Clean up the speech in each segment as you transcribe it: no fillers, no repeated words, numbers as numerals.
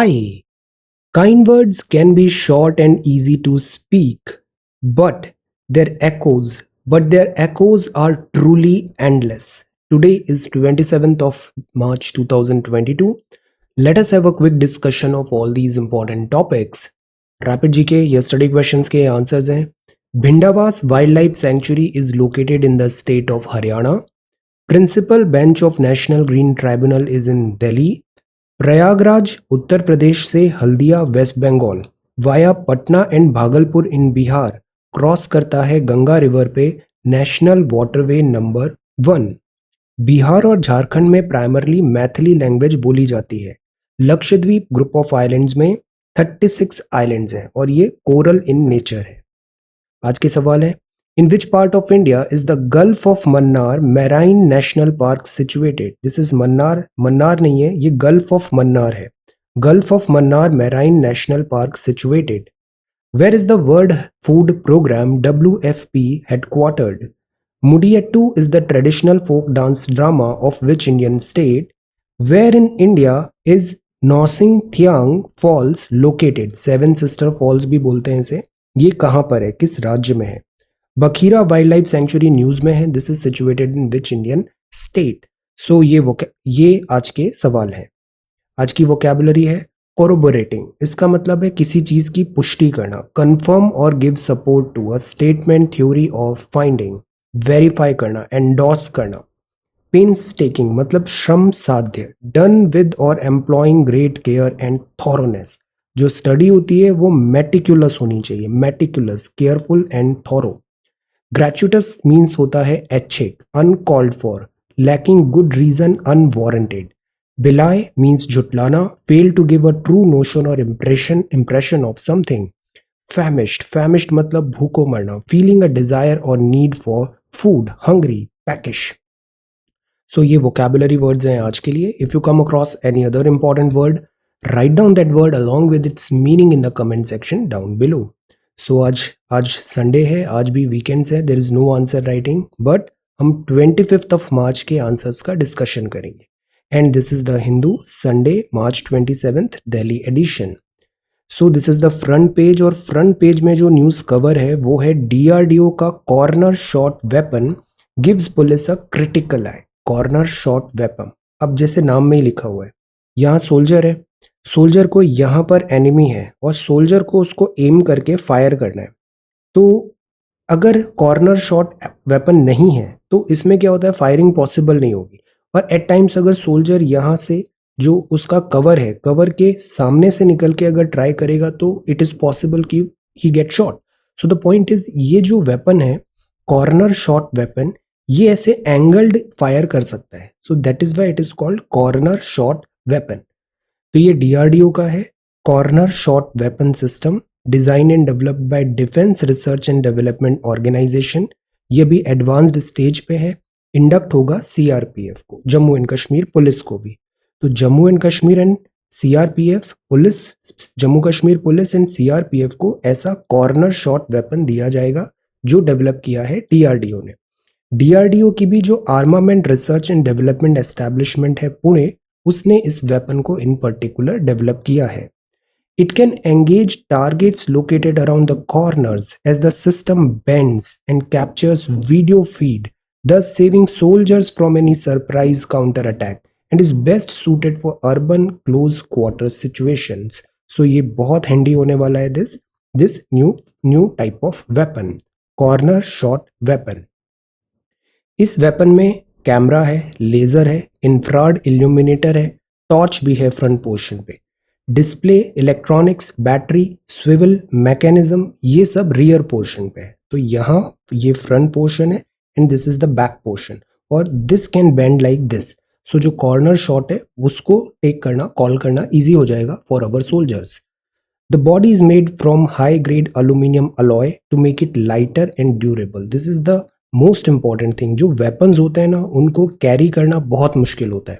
Hi. Kind words can be short and easy to speak, but their echoes are truly endless. Today is 27th of March 2022. Let us have a quick discussion of all these important topics. Rapid GK yesterday questions के answers हैं. Bhindawaz Wildlife Sanctuary is located in the state of Haryana. Principal bench of National Green Tribunal is in Delhi. Prayagraj Uttar Pradesh से Haldia west Bengal via Patna and Bhagalpur in Bihar cross करता है Ganga river पे national waterway number 1। Bihar और झारखंड में primarily Maithili language बोली जाती है। लक्षद्वीप ग्रुप ऑफ आइलैंड्स में 36 आइलैंड्स हैं और ये कोरल इन नेचर है। आज के सवाल है, in which part of India is the Gulf of Mannar Marine National Park situated. This is Mannar नहीं है, ये गल्फ ऑफ मन्नार है। Gulf of Mannar Marine National Park situated. Where is the World Food Programme WFP headquartered. Mudiyettu is the traditional folk dance drama of which Indian state. Where in India is Nohsngithiang Falls located. Seven sister falls भी बोलते हैं इसे। ये कहाँ पर है, किस राज्य में है। Bakhira wild life sanctuary news में है। This is situated in which Indian state. So ये आज के सवाल है। आज की वोकैबुलरी है कोरोबोरेटिंग। इसका मतलब है किसी चीज की पुष्टि करना। कंफर्म और give support to a statement, theory और फाइंडिंग। वेरीफाई करना, एंडोर्स करना। पेन्सटेकिंग मतलब श्रम साध्य। डन विद और employing great care and thoroughness. जो स्टडी होती है वो मेटिकुलस होनी चाहिए। Meticulous, careful and thorough. Gratuitous means होता है ऐच्छिक, uncalled for, lacking good reason, unwarranted. Belie means झुटलाना, fail to give a true notion और इम्प्रेशन ऑफ समथिंग। फैमिश्ड मतलब भूखों मरना, फीलिंग अ डिजायर और need for food, hungry, peckish. So ये वोकैबुलरी वर्ड्स हैं आज के लिए। If you come across any other important word, write down that word along with its meaning in the comment section down below. So आज Sunday है, आज भी weekends है। There is no answer writing, but हम 25 of March के answers का discussion करेंगे। And this is the Hindu Sunday March 27 Delhi addition. So this is the front page, और फ्रंट पेज में जो न्यूज कवर है वो है DRDO का corner shot weapon gives police a critical I. Corner shot weapon, अब जैसे नाम में ही लिखा हुआ है, यहाँ सोल्जर है, सोल्जर को यहाँ पर एनिमी है और सोल्जर को उसको एम करके फायर करना है। तो अगर कॉर्नर शॉट वेपन नहीं है तो इसमें क्या होता है, फायरिंग पॉसिबल नहीं होगी। और एट टाइम्स अगर सोल्जर यहाँ से जो उसका कवर है, कवर के सामने से निकल के अगर ट्राई करेगा तो इट इज पॉसिबल कि he get shot. So the point is, ये जो वेपन है कॉर्नर शॉट वेपन, ये ऐसे एंगल्ड फायर कर सकता है। So that is why it is called corner shot weapon. तो ये DRDO का है corner shot weapon system, design and developed by defence research and development organisation. ये भी एडवांस्ड स्टेज पे है। इंडक्ट होगा CRPF को, जम्मू एंड कश्मीर पुलिस को भी। तो Jammu and Kashmir and CRPF police, Jammu Kashmir police and CRPF को ऐसा कॉर्नर शॉट वेपन दिया जाएगा जो डेवलप किया है DRDO ने। DRDO की भी जो armament research and development establishment है पुणे, उसने इस वेपन को इन पर्टिकुलर डेवलप किया है। It can engage targets located around the corners as the system bends and captures video feed, thus saving soldiers from any surprise counter attack and is best suited for urban close quarter situations. So ये बहुत handy होने वाला है this new type of weapon, corner shot weapon. इस weapon में camera है, laser है, infrared illuminator है, टॉर्च भी है फ्रंट पोर्शन पे, display, electronics, battery, swivel mechanism, ये सब रियर पोर्शन पे है। तो यहाँ ये फ्रंट पोर्शन है and this is the back portion, और this can bend like this. So जो कॉर्नर शॉट है उसको टेक करना, कॉल करना इजी हो जाएगा for our soldiers. The body is made from high grade aluminium alloy to make it lighter and durable. This is the most important thing. जो weapons होते हैं ना, उनको कैरी करना बहुत मुश्किल होता है।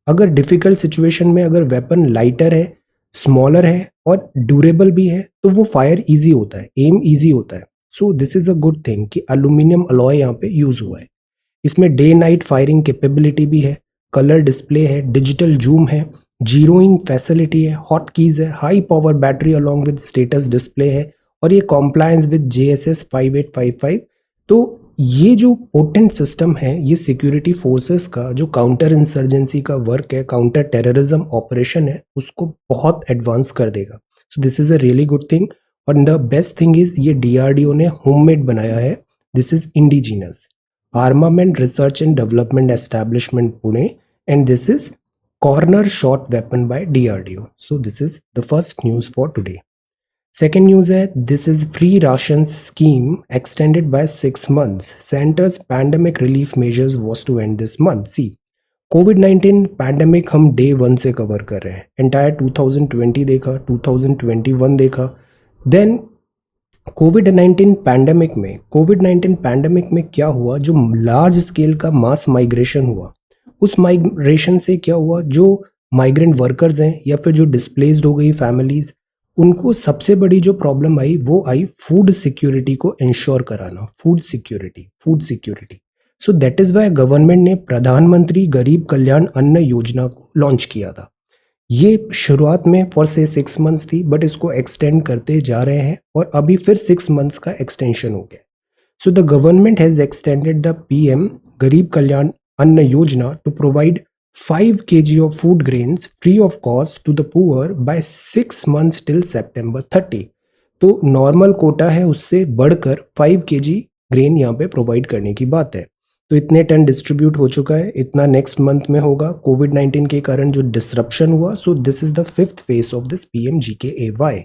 अगर डिफिकल्ट सिचुएशन में अगर वेपन लाइटर है, स्मॉलर है और ड्यूरेबल भी है तो वो फायर इजी होता है, एम इजी होता है। So this is a good thing कि अल्यूमिनियम अलॉय यहाँ पे यूज हुआ है। इसमें डे नाइट फायरिंग कैपेबिलिटी भी है, कलर डिस्प्ले है, डिजिटल जूम है, जीरोइंग फैसिलिटी है, हॉट कीज है, high power battery along with status display है, और ये कॉम्प्लायंस विद JSS 5855। तो ये जो पोटेंट सिस्टम है ये सिक्योरिटी फोर्सेस का जो काउंटर इंसर्जेंसी का वर्क है, काउंटर टेररिज्म ऑपरेशन है, उसको बहुत एडवांस कर देगा। सो this is a really good thing. और द बेस्ट थिंग इज ये DRDO ने होममेड बनाया है। This is indigenous armament research and development establishment Pune, and this is corner shot weapon by DRDO. So this is the first news for today. Second news है, this is free rations scheme extended by 6 months. Center's pandemic relief measures was to end this month. See, COVID-19 pandemic हम day 1 से cover कर रहे हैं। Entire 2020 देखा, 2021 देखा, then कोविड-19 pandemic में क्या हुआ, जो लार्ज स्केल का मास माइग्रेशन हुआ, उस माइग्रेशन से क्या हुआ, जो माइग्रेंट वर्कर्स हैं या फिर जो डिस्प्लेस्ड हो गई फैमिलीज, उनको सबसे बड़ी जो प्रॉब्लम आई वो आई फूड सिक्योरिटी को इंश्योर कराना। Food security. So that is why government ने प्रधानमंत्री गरीब कल्याण अन्न योजना को लॉन्च किया था। ये शुरुआत में फॉर से 6 मंथ्स थी, बट इसको एक्सटेंड करते जा रहे हैं और अभी फिर 6 मंथ्स का एक्सटेंशन हो गया। So the government has extended the PM गरीब कल्याण Anna Yojana to provide 5 kg of food grains free of cost to the poor by 6 months till September 30। तो नॉर्मल कोटा है उससे बढ़कर 5 kg ग्रेन यहाँ पे प्रोवाइड करने की बात है। तो इतने टन डिस्ट्रीब्यूट हो चुका है, इतना नेक्स्ट मंथ में होगा। कोविड-19 के कारण जो डिसरप्शन हुआ, so this is the 5th phase of this PMGKAY।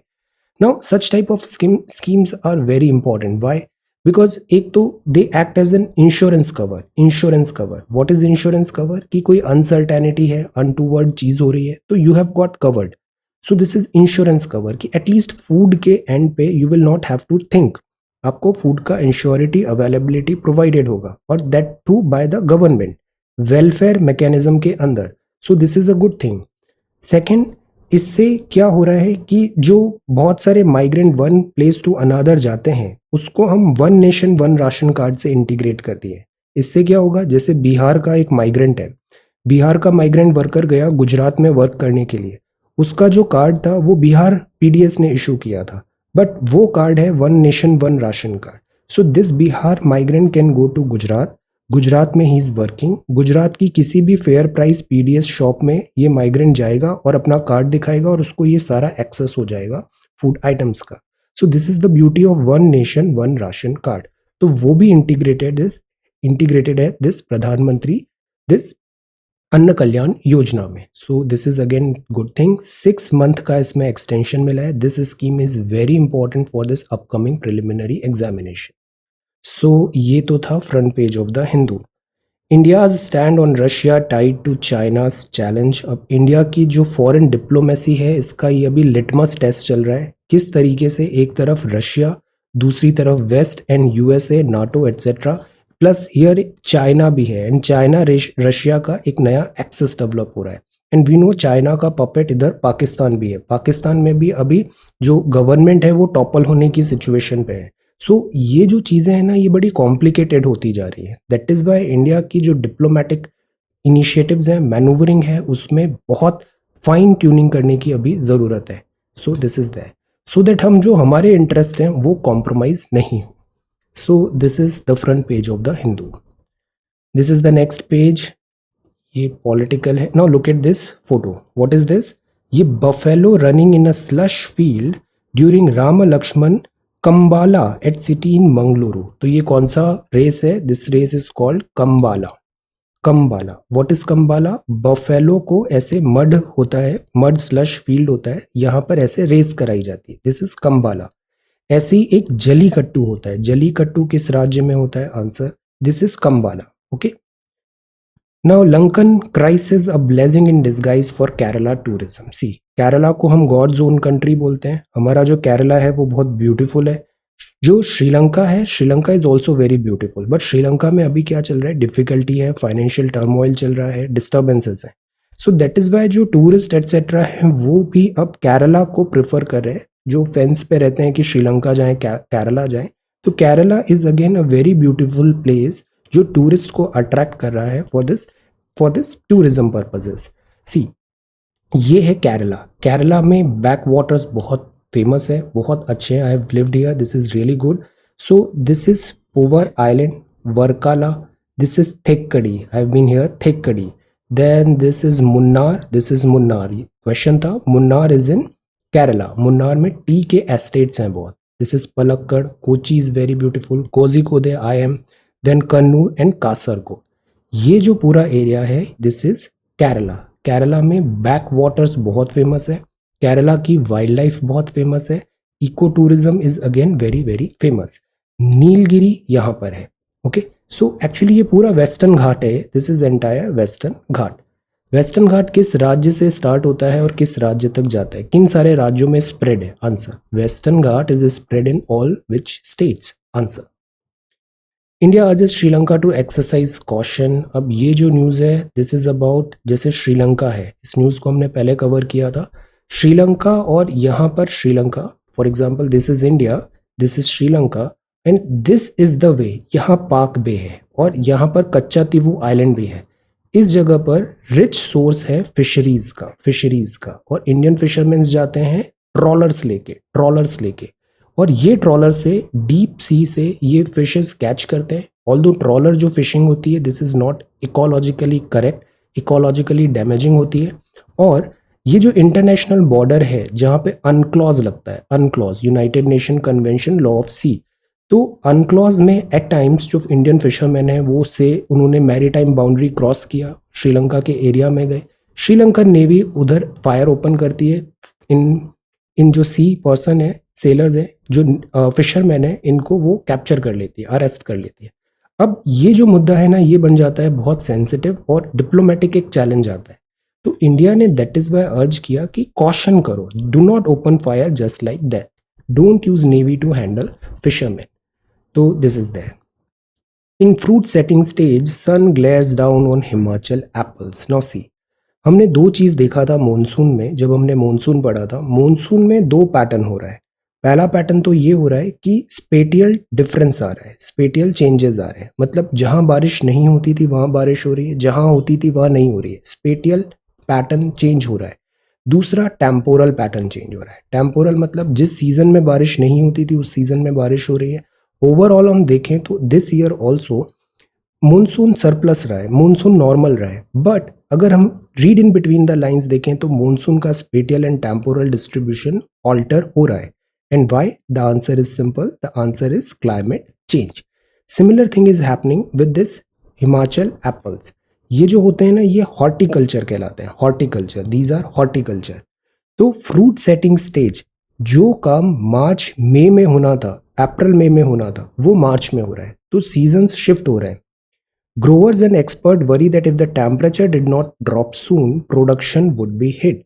Now such type of schemes are very important. Why? Because एक तो they act as an insurance cover. What is insurance cover? कि कोई अनसर्टेनिटी है, untoward चीज हो रही है, तो you have got covered. So this is insurance cover कि एटलीस्ट फूड के एंड पे you will not have to think, आपको फूड का इंश्योरिटी अवेलेबिलिटी प्रोवाइडेड होगा, और that too by the government welfare mechanism के अंदर। So this is a good thing. Second, इससे क्या हो रहा है कि जो बहुत सारे migrant one place to another जाते हैं, उसको हम one nation one ration card से इंटीग्रेट कर दिए। इससे क्या होगा, जैसे बिहार का एक माइग्रेंट है, बिहार का माइग्रेंट वर्कर गया गुजरात में वर्क करने के लिए, उसका जो कार्ड था वो बिहार PDS ने इशू किया था, बट वो कार्ड है one nation one ration card. So this Bihar migrant can go to Gujarat में ही इज वर्किंग, गुजरात की किसी भी फेयर प्राइस PDS शॉप में ये माइग्रेंट जाएगा और अपना कार्ड दिखाएगा और उसको ये सारा एक्सेस हो जाएगा फूड आइटम्स का। सो this is the beauty of one nation one ration card. तो वो भी इंटीग्रेटेड है दिस प्रधानमंत्री दिस अन्न कल्याण योजना में। So this is again good thing. 6 month का इसमें एक्सटेंशन मिला है। This scheme is very important for this upcoming preliminary examination. So ये तो था front page of the Hindu. India's stand on Russia tied to China's challenge. अब India की जो फॉरेन डिप्लोमेसी है, इसका ये अभी लिटमस टेस्ट चल रहा है, किस तरीके से एक तरफ रशिया, दूसरी तरफ west and USA, NATO etcetera, plus here China भी है, एंड चाइना रशिया का एक नया एक्सेस डेवलप हो रहा है। एंड वी नो चाइना का पपेट इधर पाकिस्तान भी है। पाकिस्तान में भी अभी जो गवर्नमेंट है वो टॉपल होने की सिचुएशन पे है। सो ये जो चीज़ें हैं ना, ये बड़ी कॉम्प्लिकेटेड होती जा रही है। दैट इज़ वाई इंडिया की जो डिप्लोमेटिक इनिशिएटिव्स हैं, मैनूवरिंग है, उसमें बहुत फाइन ट्यूनिंग करने की अभी ज़रूरत है। So this is that, so that हम जो हमारे इंटरेस्ट हैं वो कॉम्प्रोमाइज़ नहीं हो। So this is the front page of the Hindu. This is the next page, ये पॉलिटिकल है। Now look at this photo. What is this? ये buffalo running in a slush field during Ram Lakshman Kambala at city in Mangaluru. तो ये कौन सा race है? This race is called Kambala. What is Kambala? Buffalo को ऐसे मड होता है, मड स्लश फील्ड होता है, यहाँ पर ऐसे रेस कराई जाती है। This is Kambala. ऐसे ही एक जली कट्टू होता है। जली कट्टू किस राज्य में होता है? Answer, this is Kambala. Okay. Now Lankan crisis a blessing in disguise for Kerala tourism. See, Kerala को हम गॉड जोन कंट्री बोलते हैं। हमारा जो केरला है वो बहुत ब्यूटीफुल है। जो श्रीलंका है, Sri Lanka is also very beautiful, but Sri Lanka में अभी क्या चल रहा है? डिफिकल्टी है, फाइनेंशियल टर्मोइल चल रहा है, डिस्टर्बेंसेस है। सो दैट इज वाई जो टूरिस्ट एटसेट्रा है वो भी अब केरला को प्रेफर कर रहे हैं। जो फेंस पे रहते हैं कि श्रीलंका जाएं, केरला जाएं, तो Kerala is again a very beautiful place जो टूरिस्ट को अट्रैक्ट कर रहा है फॉर दिस टूरिज्म पर्पजेस। सी, ये है केरला। केरला में बैक वाटर्स बहुत फेमस है, बहुत अच्छे हैं। I have lived here, this is really good. So this is Poovar island, Varkala, this is Thekkady, I have been here, Thekkady. Then this is Munnar, this is Munnar. Question था, Munnar is in Kerala. Munnar में टी के एस्टेट्स हैं बहुत। This is Palakkad, Kochi is very beautiful, Kozhikode I am, then Kannur and Kasaragod. ये जो पूरा area है this is Kerala. Kerala में बैक वाटर्स बहुत फेमस है, केरला की वाइल्ड लाइफ बहुत फेमस है, eco tourism is again very very famous. Nilgiri यहाँ पर है। ओके, सो एक्चुअली ये पूरा वेस्टर्न घाट है, this is entire Western Ghat. Western Ghat किस राज्य से स्टार्ट होता है और किस राज्य तक जाता है, किन सारे राज्यों में स्प्रेड है? Answer, western Ghat is spread in all which states? Answer. India urges Sri Lanka to exercise caution. अब ये जो न्यूज़ है दिस इज अबाउट, जैसे श्रीलंका है, इस न्यूज़ को हमने पहले कवर किया था। श्रीलंका और यहाँ पर Sri Lanka, for example this is India, this is Sri Lanka and this is the way. यहाँ पाक बे है और यहाँ पर कच्चा तीवू आइलैंड भी है। इस जगह पर रिच सोर्स है फिशरीज का और इंडियन फिशरमैन जाते हैं ट्रॉलर्स लेके और ये ट्रॉलर से डीप सी से ये फिशेस कैच करते हैं। ऑल्दो ट्रॉलर जो फिशिंग होती है this is not ecologically correct, ecologically damaging होती है। और ये जो इंटरनेशनल बॉर्डर है जहाँ पे अनक्लॉज लगता है, UNCLOS United Nation Convention law of sea, तो अनक्लॉज में एट टाइम्स जो इंडियन फिशरमैन है वो से उन्होंने मैरीटाइम बाउंड्री क्रॉस किया, श्रीलंका के एरिया में गए, श्रीलंकन नेवी उधर फायर ओपन करती है। इन जो सी पर्सन है, सेलर्स है, जो फिशरमैन है, इनको वो कैप्चर कर लेती है, अरेस्ट कर लेती है। अब ये जो मुद्दा है ना ये बन जाता है बहुत सेंसिटिव और डिप्लोमेटिक एक चैलेंज आता है। तो इंडिया ने दैट इज वाई अर्ज किया कि कॉशन करो, do not open fire just like that, don't use navy to handle fisherman. तो this is there. In fruit setting stage sun glares down on Himachal apples. Now see, हमने दो चीज देखा था मॉनसून में, जब हमने मॉनसून पढ़ा था, मॉनसून में दो पैटर्न हो रहा है। पहला पैटर्न तो ये हो रहा है कि स्पेटियल डिफरेंस आ रहा है, स्पेटियल चेंजेस आ रहे हैं, मतलब जहां बारिश नहीं होती थी वहां बारिश हो रही है, जहां होती थी वहां नहीं हो रही है, स्पेटियल पैटर्न चेंज हो रहा है। दूसरा टेम्पोरल पैटर्न चेंज हो रहा है। टेम्पोरल मतलब जिस सीजन में बारिश नहीं होती थी उस सीजन में बारिश हो रही है। ओवरऑल हम देखें तो this year also monsoon surplus रहा है, मॉनसून नॉर्मल रहा है, बट अगर हम read in between the lines देखें तो मॉनसून का spatial and temporal distribution alter हो रहा है। And why? The answer is simple, the answer is climate change. Similar thing is happening with this Himachal apples. ये जो होते हैं ना ये हॉर्टिकल्चर कहलाते हैं, हॉर्टिकल्चर, दीज आर हॉर्टिकल्चर। तो फ्रूट सेटिंग स्टेज जो काम मार्च मई में होना था, अप्रैल मई में होना था, वो मार्च में हो रहा है। तो सीजन्स शिफ्ट हो रहे हैं। Growers and experts worry that if the temperature did not drop soon, production would be hit.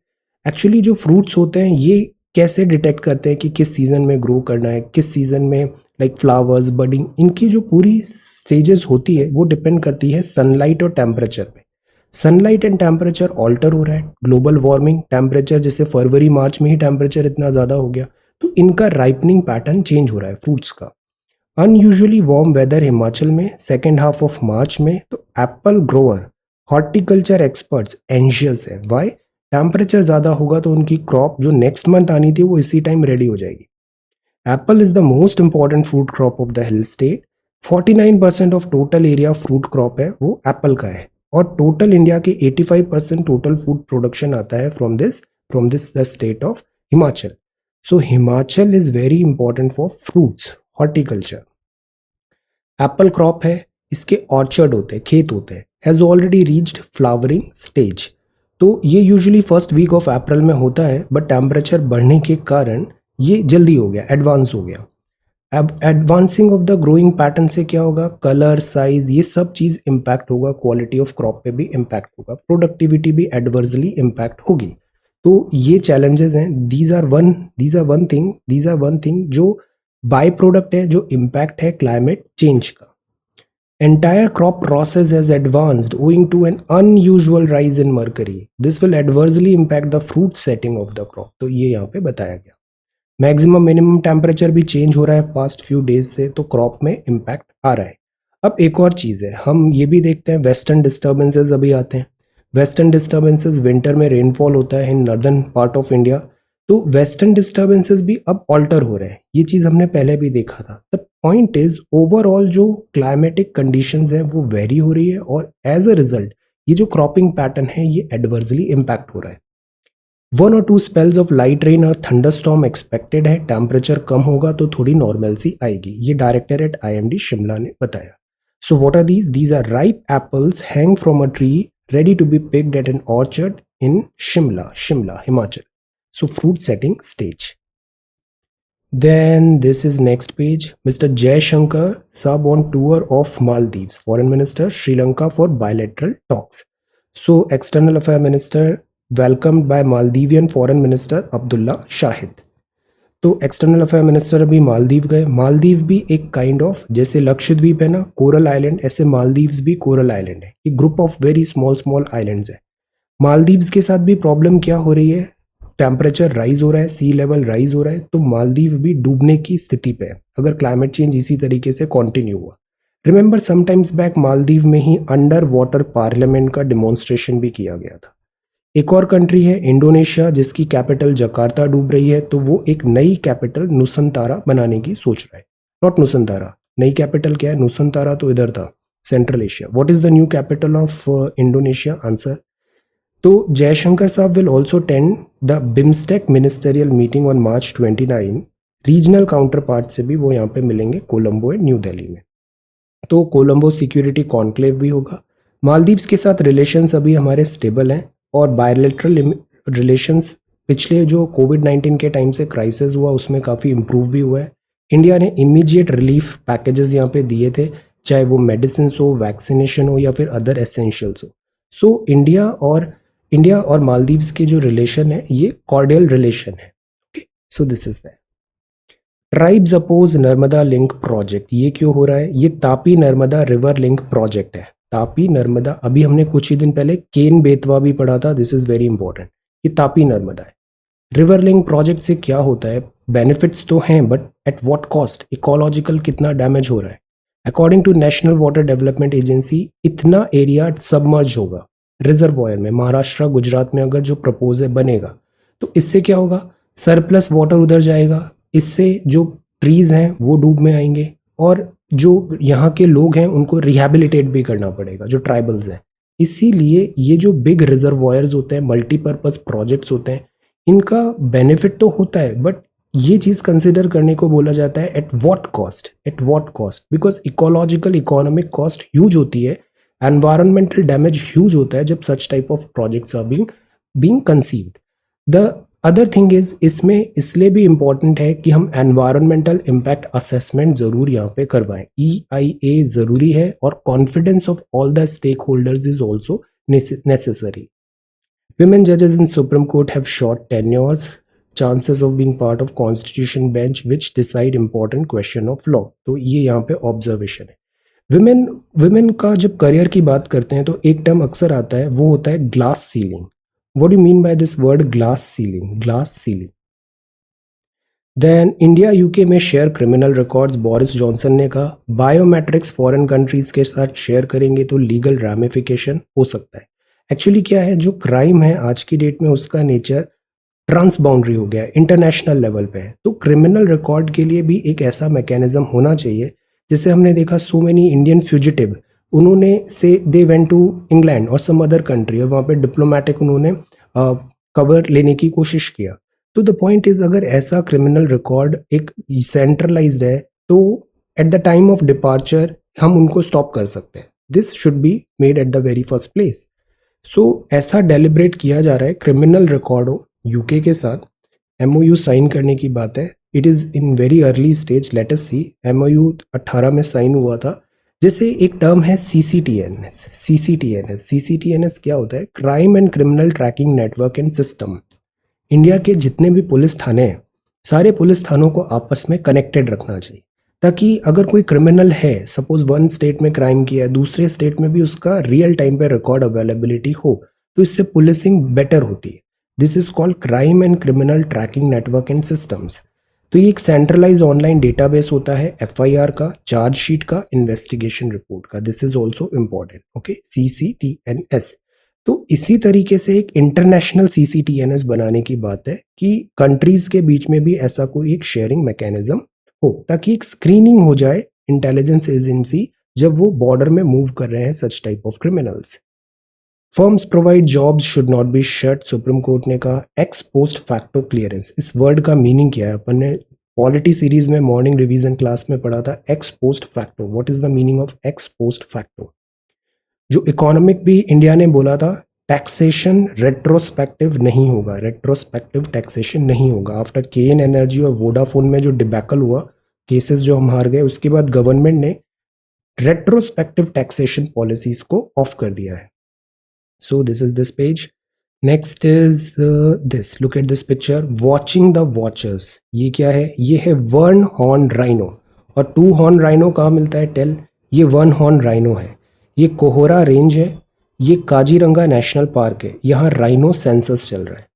Actually जो फ्रूट्स होते हैं ये कैसे डिटेक्ट करते हैं कि किस सीजन में ग्रो करना है, किस सीजन में, लाइक फ्लावर्स, बडिंग, इनकी जो पूरी स्टेजेस होती है वो डिपेंड करती है सनलाइट और टेम्परेचर पे। सनलाइट एंड टेम्परेचर ऑल्टर हो रहा है, ग्लोबल वार्मिंग, टेम्परेचर जैसे फरवरी मार्च में ही टेम्परेचर इतना ज़्यादा हो गया, तो इनका राइपनिंग पैटर्न चेंज हो रहा है फ्रूट्स का। अनयूजुअली वार्म वेदर हिमाचल में सेकेंड हाफ ऑफ मार्च में, तो Apple grower, horticulture experts anxious है। वाई? टेम्परेचर ज़्यादा होगा तो उनकी क्रॉप जो नेक्स्ट मंथ आनी थी वो इसी टाइम रेडी हो जाएगी। Apple is the most important fruit crop of the hill state. 49% of total area fruit crop है वो एप्पल का है और टोटल इंडिया के 85% टोटल फूड प्रोडक्शन आता है from this the state of Himachal. So Himachal is very important for fruits, horticulture. Apple crop है, इसके ऑर्चर्ड होते हैं, खेत होते हैं, has already reached flowering stage. तो ये usually first week of April में होता है, बट टेम्परेचर बढ़ने के कारण ये जल्दी हो गया, एडवांस हो गया। अब advancing of the growing pattern से क्या होगा, कलर, साइज, ये सब चीज़ इम्पैक्ट होगा, क्वालिटी ऑफ क्रॉप पे भी इम्पैक्ट होगा, प्रोडक्टिविटी भी एडवर्सली इम्पैक्ट होगी। तो ये चैलेंजेस हैं, दीज आर वन थिंग जो बाय प्रोडक्ट है, जो इम्पैक्ट है क्लाइमेट चेंज का। Entire crop process has advanced owing to an unusual rise in mercury. This will adversely impact the fruit setting of the crop. तो ये यहाँ पे बताया गया। मैक्सिमम मिनिमम टेम्परेचर भी चेंज हो रहा है पास्ट फ्यू डेज से, तो क्रॉप में इम्पैक्ट आ रहा है। अब एक और चीज़ है, हम ये भी देखते हैं वेस्टर्न डिस्टर्बेंसेस अभी आते हैं। वेस्टर्न डिस्टर्बेंसेस, विंटर में रेनफॉल होता है in northern part of India, तो वेस्टर्न डिस्टर्बेंसेस भी अब ऑल्टर हो रहे हैं, ये चीज़ हमने पहले भी देखा था। द पॉइंट इज ओवरऑल जो क्लाइमेटिक कंडीशंस हैं वो वेरी हो रही है और एज अ रिजल्ट ये जो क्रॉपिंग पैटर्न है ये एडवर्सली इम्पैक्ट हो रहा है। 1 और 2 स्पेल्स ऑफ लाइट रेन और थंडरस्टॉर्म एक्सपेक्टेड है, टेम्परेचर कम होगा तो थोड़ी नॉर्मलसी आएगी, ये डायरेक्टरेट IMD शिमला ने बताया। So what are these? These are ripe apples hang from a tree ready to be picked at an orchard in Shimla, Himachal. So fruit setting stage. Then this is next page. Mr. Jaishankar Saab on tour of Maldives. Foreign Minister Sri Lanka for bilateral talks. So External Affairs Minister welcomed by Maldivian Foreign Minister Abdullah Shahid. तो external affair minister अभी मालदीव गए। मालदीव भी एक kind of, जैसे लक्षद्वीप है ना coral island, ऐसे मालदीव्स भी कोरल आइलैंड है, एक group of very small small islands है। मालदीव्स के साथ भी प्रॉब्लम क्या हो रही है, टेम्परेचर राइज हो रहा है, सी लेवल राइज हो रहा है, तो मालदीव भी डूबने की स्थिति पे है अगर क्लाइमेट चेंज इसी तरीके से कॉन्टिन्यू हुआ। रिमेंबर समटाइम्स बैक मालदीव में ही अंडर वाटर पार्लियामेंट का डिमॉन्स्ट्रेशन भी किया गया था। एक और कंट्री है इंडोनेशिया जिसकी कैपिटल जकार्ता डूब रही है, तो वो एक नई कैपिटल नुसंतारा बनाने की सोच रहा है। नॉट नुसंतारा, नई कैपिटल क्या है, नुसंतारा तो इधर था central Asia. What is the new capital of Indonesia? Answer. तो जयशंकर साहब will also attend the BIMSTEC ministerial meeting on March 29। Regional counter part से भी वो यहाँ पे मिलेंगे कोलंबो एंड न्यू दिल्ली में। तो कोलंबो सिक्योरिटी कॉन्क्लेव भी होगा। मालदीव्स के साथ रिलेशंस अभी हमारे स्टेबल हैं और बायलैटरल रिलेशंस पिछले जो कोविड-19 के टाइम से क्राइसिस हुआ उसमें काफ़ी इम्प्रूव भी हुआ है। इंडिया ने इमीडिएट रिलीफ पैकेजेस यहाँ पे दिए थे, चाहे वो मेडिसिन हो, वैक्सीनेशन हो या फिर अदर एसेंशियल्स हो। सो इंडिया और मालदीव्स के जो रिलेशन है ये कॉर्डियल रिलेशन है। Okay, so this is that. Tribes oppose Narmada link project, ये क्यों हो रहा है? ये Tapi Narmada river link project है। तापी नर्मदा, अभी हमने कुछ ही दिन पहले केन बेतवा भी पढ़ा था, दिस इज वेरी इंपॉर्टेंट। ये तापी नर्मदा है। रिवर लिंक प्रोजेक्ट से क्या होता है? बेनिफिट्स तो हैं but at what cost? Ecological कितना डैमेज हो रहा है? According to national water development agency इतना एरिया सबमर्ज होगा रिजर्वॉयर में, महाराष्ट्र गुजरात में अगर जो प्रपोजल बनेगा तो इससे क्या होगा? सरप्लस वाटर उधर जाएगा, इससे जो ट्रीज हैं वो डूब में आएंगे और जो यहाँ के लोग हैं उनको रिहैबिलिटेट भी करना पड़ेगा, जो ट्राइबल्स हैं। इसीलिए ये जो बिग रिजर्वॉयर्स होते हैं, मल्टीपर्पज प्रोजेक्ट्स होते हैं, इनका बेनिफिट तो होता है बट ये चीज़ कंसिडर करने को बोला जाता है at what cost, at what cost, because ecological economic cost huge होती है, एनवायरमेंटल डैमेज ह्यूज होता है जब such type of projects are being conceived. The other thing is, इसमें इसलिए भी इम्पॉर्टेंट है कि हम एनवायरमेंटल इम्पैक्ट असेसमेंट जरूर यहाँ पे करवाएं। EIA जरूरी है और confidence of all the stakeholders is also necessary. Women judges in Supreme Court have short tenures, chances of being part of Constitution bench which decide important question of law। तो ये यहाँ पे observation है। Women का जब career की बात करते हैं तो एक टर्म अक्सर आता है, वो होता है glass ceiling. What do you mean by this word glass ceiling? Glass ceiling. Then India UK में share criminal records, Boris Johnson ने कहा बायोमेट्रिक्स फॉरेन कंट्रीज के साथ शेयर करेंगे तो लीगल रैमिफिकेशन हो सकता है। एक्चुअली क्या है, जो क्राइम है आज की डेट में उसका नेचर ट्रांस बाउंड्री हो गया है, इंटरनेशनल लेवल पे है, तो क्रिमिनल रिकॉर्ड के लिए भी एक ऐसा मैकेनिज्म होना चाहिए। जैसे हमने देखा सो मेनी इंडियन फ्यूजिटिव, उन्होंने से दे वेंट टू इंग्लैंड और सम अदर कंट्री और वहाँ पे डिप्लोमेटिक उन्होंने कवर लेने की कोशिश किया। तो द पॉइंट इज, अगर ऐसा क्रिमिनल रिकॉर्ड एक सेंट्रलाइज्ड है तो at the time of departure हम उनको स्टॉप कर सकते हैं। This should be made at the very first place. So ऐसा डेलिब्रेट किया जा रहा है क्रिमिनल रिकॉर्डों यूके के साथ। MOU साइन करने की बात है, it is in very early stage, let us see. MOU 18 में साइन हुआ था। जैसे एक टर्म है CCTNS। CCTNS क्या होता है? Crime and criminal tracking network and system. India के जितने भी पुलिस थाने हैं, सारे पुलिस थानों को आपस में कनेक्टेड रखना चाहिए, ताकि अगर कोई क्रिमिनल है, सपोज वन स्टेट में क्राइम किया है, दूसरे स्टेट में भी उसका रियल टाइम पे रिकॉर्ड अवेलेबिलिटी हो, तो इससे पुलिसिंग बेटर होती है। This is called crime and criminal tracking network and systems. तो ये एक सेंट्रलाइज ऑनलाइन डेटाबेस होता है FIR का, चार्जशीट का, इन्वेस्टिगेशन रिपोर्ट का। This is also important. Okay, CCTNS। तो इसी तरीके से एक इंटरनेशनल सीसीटीएनएस बनाने की बात है कि कंट्रीज के बीच में भी ऐसा कोई एक शेयरिंग मैकेनिज्म हो, ताकि एक स्क्रीनिंग हो जाए इंटेलिजेंस एजेंसी जब वो बॉर्डर में मूव कर रहे हैं सच type of criminals. Firms provide jobs should not be shut, supreme court ने कहा। एक्स पोस्ट फैक्टो क्लियरेंस, इस वर्ड का मीनिंग क्या है? अपन ने पॉलिटी सीरीज में मॉर्निंग रिवीजन क्लास में पढ़ा था x post facto. What is the meaning of x post facto? जो इकोनॉमिक भी इंडिया ने बोला था, टैक्सेशन रेट्रोस्पेक्टिव नहीं होगा, रेट्रोस्पेक्टिव टैक्सेशन नहीं होगा। आफ्टर केन एनर्जी और वोडाफोन में जो डिबैकल हुआ, केसेस जो हम हार गए, उसके बाद गवर्नमेंट ने रेट्रोस्पेक्टिव टैक्सेशन पॉलिसीज को ऑफ कर दिया है। So this is this page. Next is this. Look at this picture. Watching the watchers. ये क्या है? ये है वन हॉर्न राइनो। और टू हॉर्न राइनो कहाँ मिलता है? टेल। ये वन हॉर्न राइनो है। ये कोहोरा रेंज है। ये काजीरंगा नेशनल पार्क है। यहाँ राइनो सेंसस चल रहा है।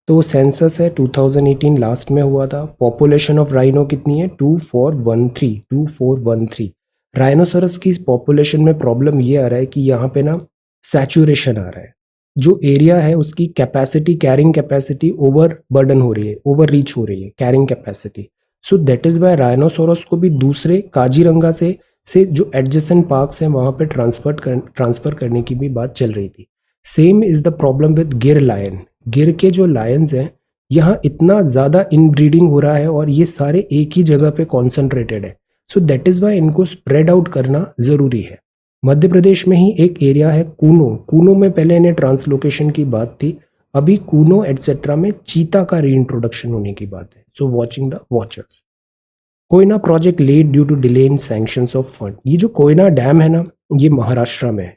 तो सेंसस है 2018 लास्ट में हुआ था। पॉपुलेशन ऑफ राइनो कितनी है? 2413। राइनोसरस की पॉपुलेशन में प्रॉब्लम ये आ रहा है कि यहाँ पे ना सैचुरेशन आ रहा है। जो एरिया है उसकी capacity, carrying capacity overburden हो रही है, ओवर रीच हो रही है carrying capacity. So that is why rhinoceros को भी दूसरे काजीरंगा से जो एडजेसेंट पार्क्स हैं वहां पे ट्रांसफर करने की भी बात चल रही थी। Same is the problem with गिर लायन। गिर के जो लायंस हैं, यहाँ इतना ज्यादा इनब्रीडिंग हो रहा है और ये सारे एक ही जगह पे कॉन्सेंट्रेटेड है। सो दैट इज वाई इनको स्प्रेड आउट करना जरूरी है। मध्य प्रदेश में ही एक एरिया है कूनो। कूनो में पहले इन्हें ट्रांसलोकेशन की बात थी, अभी कूनो एटसेट्रा में चीता का रीइंट्रोडक्शन होने की बात है। So watching the watchers. Koyna project led due to delay in sanctions of fund. ये जो कोयना डैम है ना, ये महाराष्ट्र में है।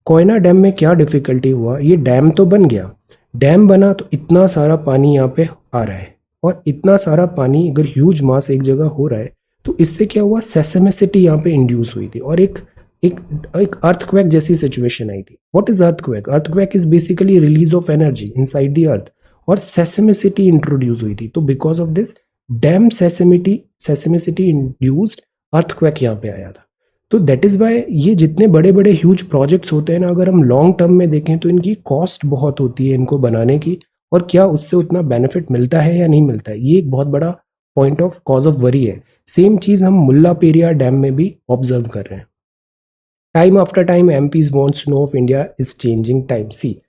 कोयना डैम में क्या डिफिकल्टी हुआ? ये डैम तो बन गया, डैम बना तो इतना सारा पानी यहाँ पे आ रहा है, और इतना सारा पानी अगर ह्यूज मास एक जगह हो रहा है तो इससे क्या हुआ? सेसेमिसिटी यहाँ पे इंड्यूस हुई थी और एक अर्थक्वेक जैसी सिचुएशन आई थी। What is earthquake? Earthquake is basically release of energy inside the earth, और सेसेमिसिटी इंट्रोड्यूस हुई थी। तो because of this dam seismicity induced earthquake यहाँ पे आया था। तो दैट इज वाई ये जितने बड़े बड़े ह्यूज प्रोजेक्ट्स होते हैं ना, अगर हम लॉन्ग टर्म में देखें तो इनकी कॉस्ट बहुत होती है इनको बनाने की, और क्या उससे उतना बेनिफिट मिलता है या नहीं मिलता है, ये एक बहुत बड़ा point of cause of worry है। सेम चीज हम मुल्ला पेरियार डैम में भी ऑब्जर्व कर रहे हैं। Time after time MPs wants to know of India is changing time. See,